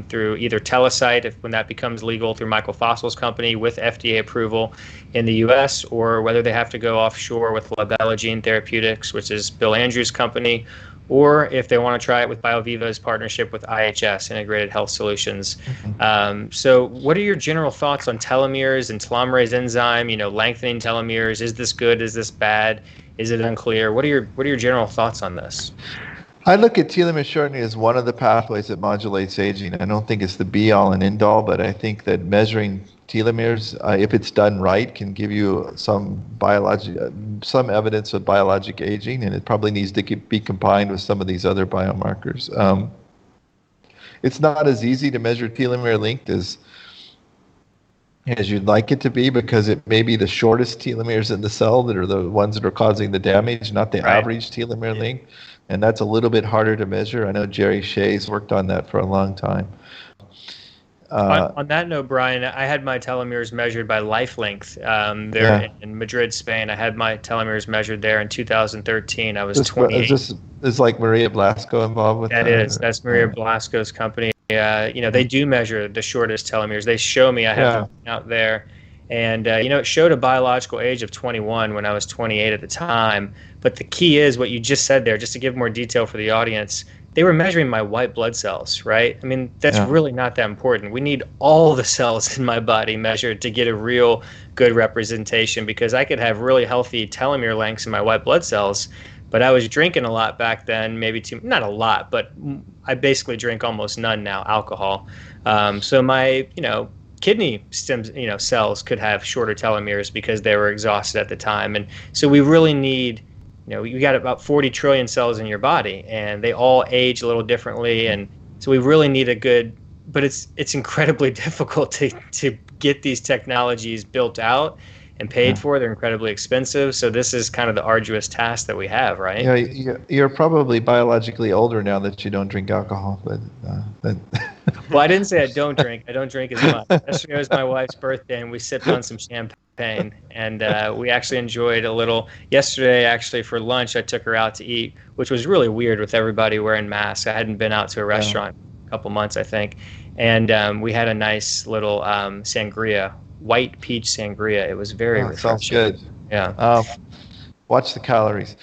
through either Telecyte, when that becomes legal, through Michael Fossil's company with FDA approval in the U.S., or whether they have to go offshore with Labella Gene Therapeutics, which is Bill Andrews' company, or if they want to try it with BioViva's partnership with IHS, Integrated Health Solutions. So what are your general thoughts on telomeres and telomerase enzyme, lengthening telomeres? Is this good? Is this bad? Is it unclear? What are your general thoughts on this? I look at telomere shortening as one of the pathways that modulates aging. I don't think it's the be-all and end-all, but I think that measuring telomeres, if it's done right, can give you some evidence of biologic aging, and it probably needs to be combined with some of these other biomarkers. It's not as easy to measure telomere length as you'd like it to be, because it may be the shortest telomeres in the cell that are the ones that are causing the damage, not the average telomere length. And that's a little bit harder to measure. I know Jerry Shea's worked on that for a long time. On that note, Brian, I had my telomeres measured by Life Length in Madrid, Spain. I had my telomeres measured there in 2013. I was 28. Is like Maria Blasco involved with that? That's Maria Blasco's company. They do measure the shortest telomeres. They show me, I have them out there. And, it showed a biological age of 21 when I was 28 at the time. But the key is what you just said there, just to give more detail for the audience. They were measuring my white blood cells, right? I mean, that's really not that important. We need all the cells in my body measured to get a real good representation, because I could have really healthy telomere lengths in my white blood cells, but I was drinking a lot back then, not a lot, but I basically drink almost none now, alcohol. So my, kidney stems, cells could have shorter telomeres because they were exhausted at the time. And so we really need, you got about 40 trillion cells in your body, and they all age a little differently. And so we really need a good, but it's incredibly difficult to get these technologies built out and paid for. They're incredibly expensive. So this is kind of the arduous task that we have, right? Yeah, you're probably biologically older now that you don't drink alcohol. But Well, I didn't say I don't drink. I don't drink as much. Yesterday was my wife's birthday, and we sipped on some champagne, and we actually enjoyed a little. Yesterday, actually, for lunch, I took her out to eat, which was really weird with everybody wearing masks. I hadn't been out to a restaurant in a couple months, I think, and we had a nice little sangria, white peach sangria. It was very refreshing. Sounds good. Yeah. Watch the calories.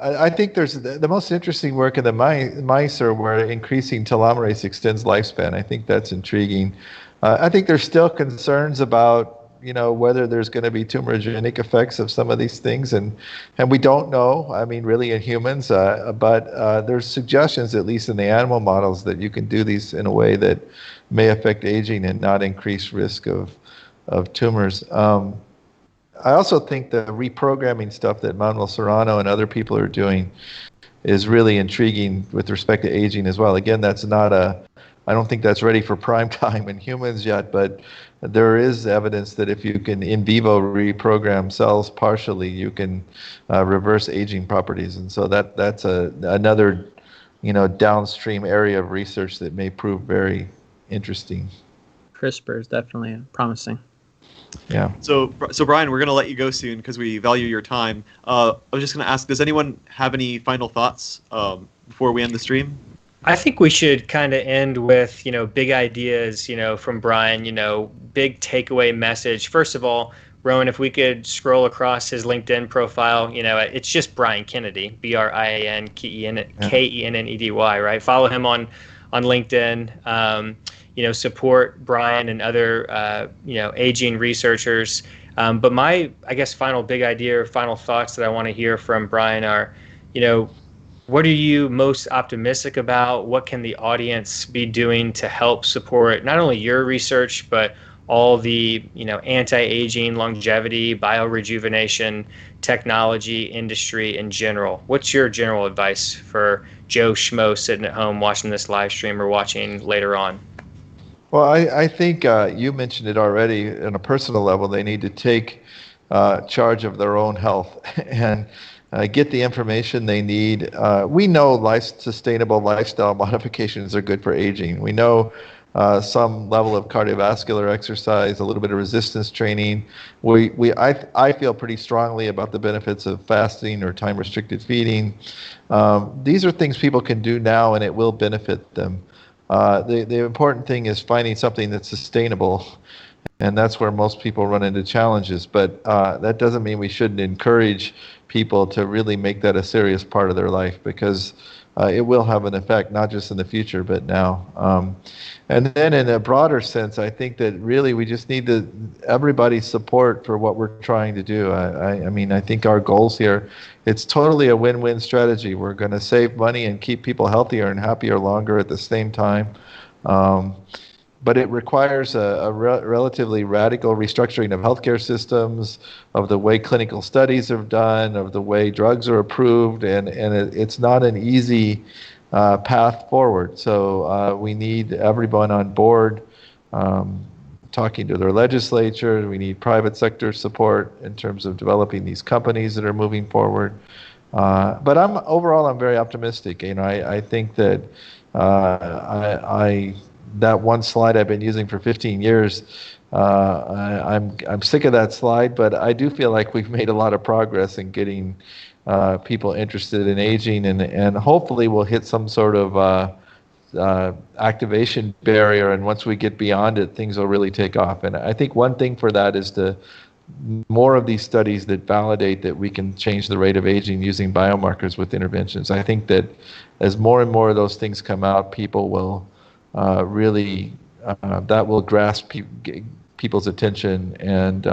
I think there's the most interesting work in the mice are where increasing telomerase extends lifespan. I think that's intriguing. I think there's still concerns about whether there's going to be tumorigenic effects of some of these things, and we don't know. I mean, really in humans, but there's suggestions, at least in the animal models, that you can do these in a way that may affect aging and not increase risk of tumors. I also think the reprogramming stuff that Manuel Serrano and other people are doing is really intriguing with respect to aging as well. Again, I don't think that's ready for prime time in humans yet, but there is evidence that if you can in vivo reprogram cells partially, you can reverse aging properties. And so that's another downstream area of research that may prove very interesting. CRISPR is definitely promising. Yeah. So Brian, we're going to let you go soon because we value your time. I was just going to ask, does anyone have any final thoughts before we end the stream? I think we should kind of end with, big ideas, from Brian, big takeaway message. First of all, Rowan, if we could scroll across his LinkedIn profile, it's just Brian Kennedy, Brian Kennedy, right? Follow him on LinkedIn. Support Brian and other, aging researchers. But my, final big idea or final thoughts that I want to hear from Brian are, what are you most optimistic about? What can the audience be doing to help support not only your research, but all the, anti-aging, longevity, biorejuvenation, technology, industry in general? What's your general advice for Joe Schmo sitting at home watching this live stream or watching later on? Well, I think you mentioned it already. On a personal level, they need to take charge of their own health, and get the information they need. We know sustainable lifestyle modifications are good for aging. We know some level of cardiovascular exercise, a little bit of resistance training. I feel pretty strongly about the benefits of fasting or time-restricted feeding. These are things people can do now, and it will benefit them. The important thing is finding something that's sustainable, and that's where most people run into challenges. But that doesn't mean we shouldn't encourage people to really make that a serious part of their life, because it will have an effect, not just in the future, but now. And then in a broader sense, I think that really we just need everybody's support for what we're trying to do. I mean, I think our goals here, it's totally a win-win strategy. We're going to save money and keep people healthier and happier longer at the same time. But it requires a relatively radical restructuring of healthcare systems, of the way clinical studies are done, of the way drugs are approved, and it's not an easy path forward. So we need everyone on board, talking to their legislature. We need private sector support in terms of developing these companies that are moving forward. But overall, I'm very optimistic. I think that that one slide I've been using for 15 years, I'm sick of that slide, but I do feel like we've made a lot of progress in getting people interested in aging, and hopefully we'll hit some sort of activation barrier, and once we get beyond it, things will really take off. And I think one thing for that is more of these studies that validate that we can change the rate of aging using biomarkers with interventions. I think that as more and more of those things come out, people will really, that will grasp people's attention, and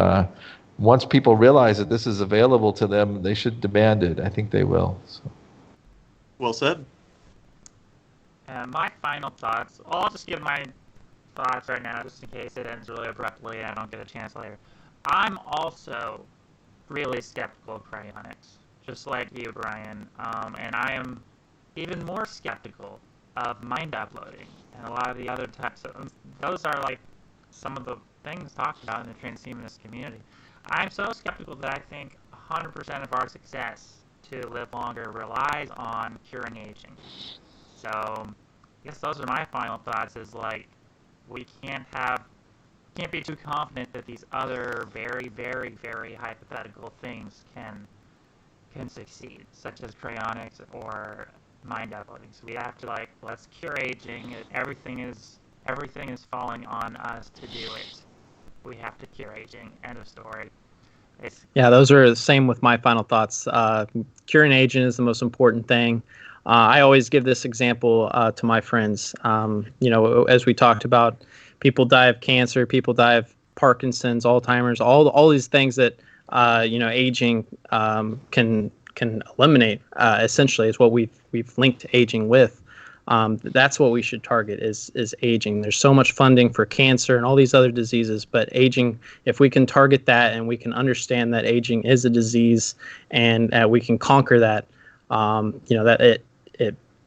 once people realize that this is available to them, they should demand it. I think they will. So. Well said. And my final thoughts, I'll just give my thoughts right now, just in case it ends really abruptly and I don't get a chance later. I'm also really skeptical of cryonics, just like you, Brian, and I am even more skeptical of mind uploading and a lot of the other types of, those are like some of the things talked about in the transhumanist community. I'm so skeptical that I think 100% of our success to live longer relies on curing aging. So I guess those are my final thoughts, is like, we can't be too confident that these other very, very, very hypothetical things can succeed, such as cryonics or mind uploading. So we have to, like, let's cure aging. Everything is falling on us to do it. We have to cure aging. End of story. Yeah, those are the same with my final thoughts. Curing aging is the most important thing. I always give this example to my friends. As we talked about, people die of cancer, people die of Parkinson's, Alzheimer's, all these things that aging can eliminate. Essentially, is what we've linked aging with. That's what we should target is aging. There's so much funding for cancer and all these other diseases, but aging, if we can target that and we can understand that aging is a disease and we can conquer that, that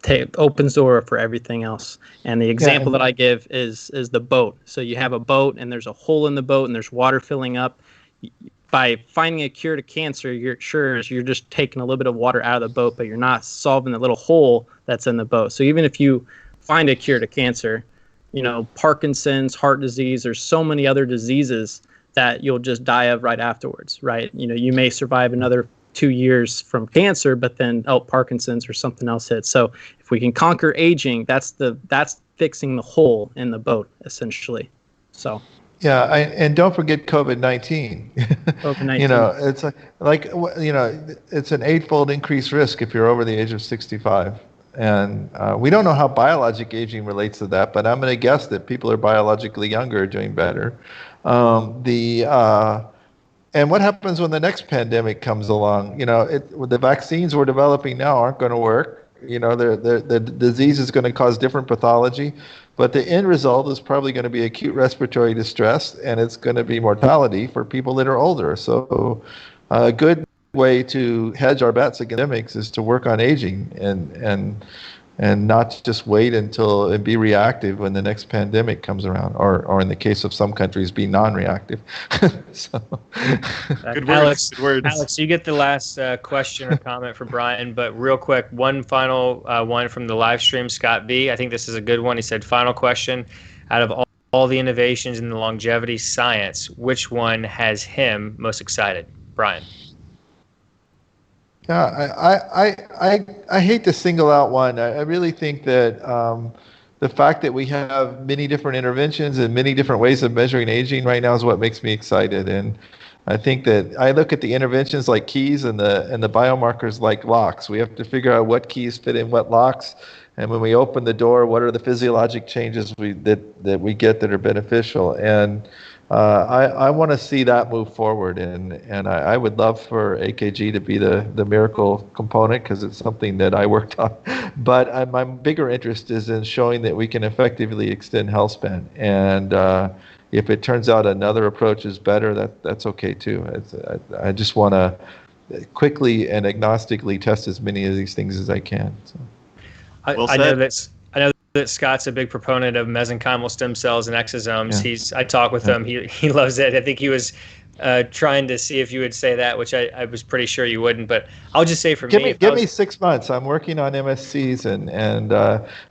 it opens the door for everything else. And the example that I give is the boat. So you have a boat and there's a hole in the boat and there's water filling up. By finding a cure to cancer, you're just taking a little bit of water out of the boat, but you're not solving the little hole that's in the boat. So even if you find a cure to cancer, Parkinson's, heart disease, there's so many other diseases that you'll just die of right afterwards, right? You may survive another 2 years from cancer, but then Parkinson's or something else hits. So if we can conquer aging, that's fixing the hole in the boat, essentially. So. Yeah, and don't forget COVID-19. COVID-19. It's an 8-fold increased risk if you're over the age of 65. And we don't know how biologic aging relates to that, but I'm going to guess that people are biologically younger are doing better. And what happens when the next pandemic comes along? The vaccines we're developing now aren't going to work. The disease is going to cause different pathology, but the end result is probably going to be acute respiratory distress, and it's going to be mortality for people that are older. So a good way to hedge our bets against pandemics is to work on aging. And and not just wait until and be reactive when the next pandemic comes around, or in the case of some countries, be non-reactive. So, Good words. Alex, you get the last question or comment for Brian, but real quick, one final one from the live stream, Scott B. I think this is a good one. He said, final question, out of all the innovations in the longevity science, which one has him most excited? Brian. Yeah, I hate to single out one. I really think that the fact that we have many different interventions and many different ways of measuring aging right now is what makes me excited. And I think that I look at the interventions like keys and the biomarkers like locks. We have to figure out what keys fit in what locks. And when we open the door, what are the physiologic changes that we get that are beneficial? And I want to see that move forward, and I would love for AKG to be the miracle component because it's something that I worked on. But my bigger interest is in showing that we can effectively extend health span. And if it turns out another approach is better, that's okay too. I just want to quickly and agnostically test as many of these things as I can. So. I know that Scott's a big proponent of mesenchymal stem cells and exosomes. Yeah. I talk with him. He loves it. I think he was trying to see if you would say that, which I was pretty sure you wouldn't. But I'll just say give me 6 months. I'm working on MSCs, and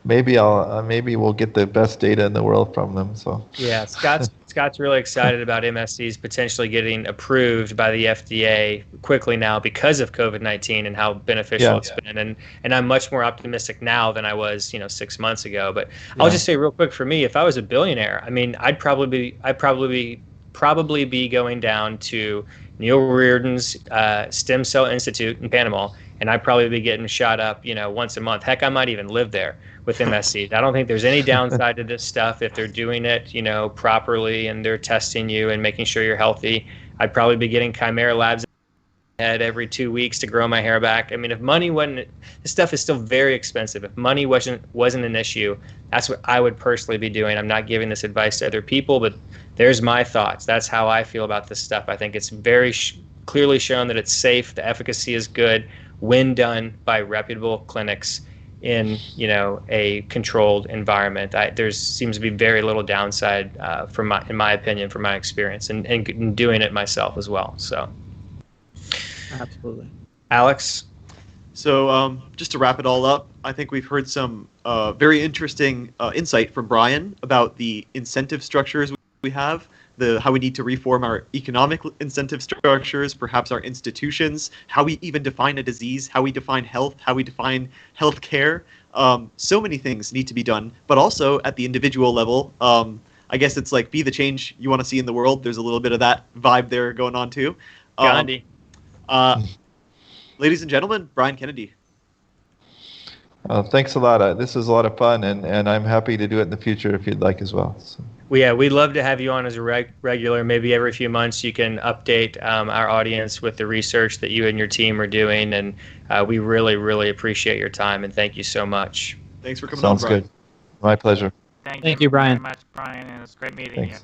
maybe we'll get the best data in the world from them. So yeah, Scott's really excited about MSCs potentially getting approved by the FDA quickly now because of COVID-19 and how beneficial it's been. And I'm much more optimistic now than I was, 6 months ago. But I'll just say real quick, for me, if I was a billionaire, I mean, I'd probably be going down to Neil Reardon's Stem Cell Institute in Panama, and I'd probably be getting shot up, once a month. Heck, I might even live there with MSC. I don't think there's any downside to this stuff if they're doing it, properly and they're testing you and making sure you're healthy. I'd probably be getting Chimera Labs head every 2 weeks to grow my hair back. I mean, if money wasn't, this stuff is still very expensive. If money wasn't an issue, that's what I would personally be doing. I'm not giving this advice to other people, but there's my thoughts. That's how I feel about this stuff. I think it's very clearly shown that it's safe. The efficacy is good when done by reputable clinics in a controlled environment. There seems to be very little downside in my opinion, from my experience, and doing it myself as well. So. Absolutely. Alex? So just to wrap it all up, I think we've heard some very interesting insight from Brian about the incentive structures we have, how we need to reform our economic incentive structures, perhaps our institutions, how we even define a disease, how we define health, how we define health care. So many things need to be done, but also at the individual level. I guess it's like be the change you want to see in the world. There's a little bit of that vibe there going on too. Gandhi. Ladies and gentlemen, Brian Kennedy. Thanks a lot. This was a lot of fun, and I'm happy to do it in the future if you'd like as well. So. Well, yeah, we'd love to have you on as a regular. Maybe every few months you can update our audience with the research that you and your team are doing, and we really, really appreciate your time, and thank you so much. Thanks for coming on, Brian. Sounds good. My pleasure. Thank you, Brian. Very much, Brian, and it's great meeting you.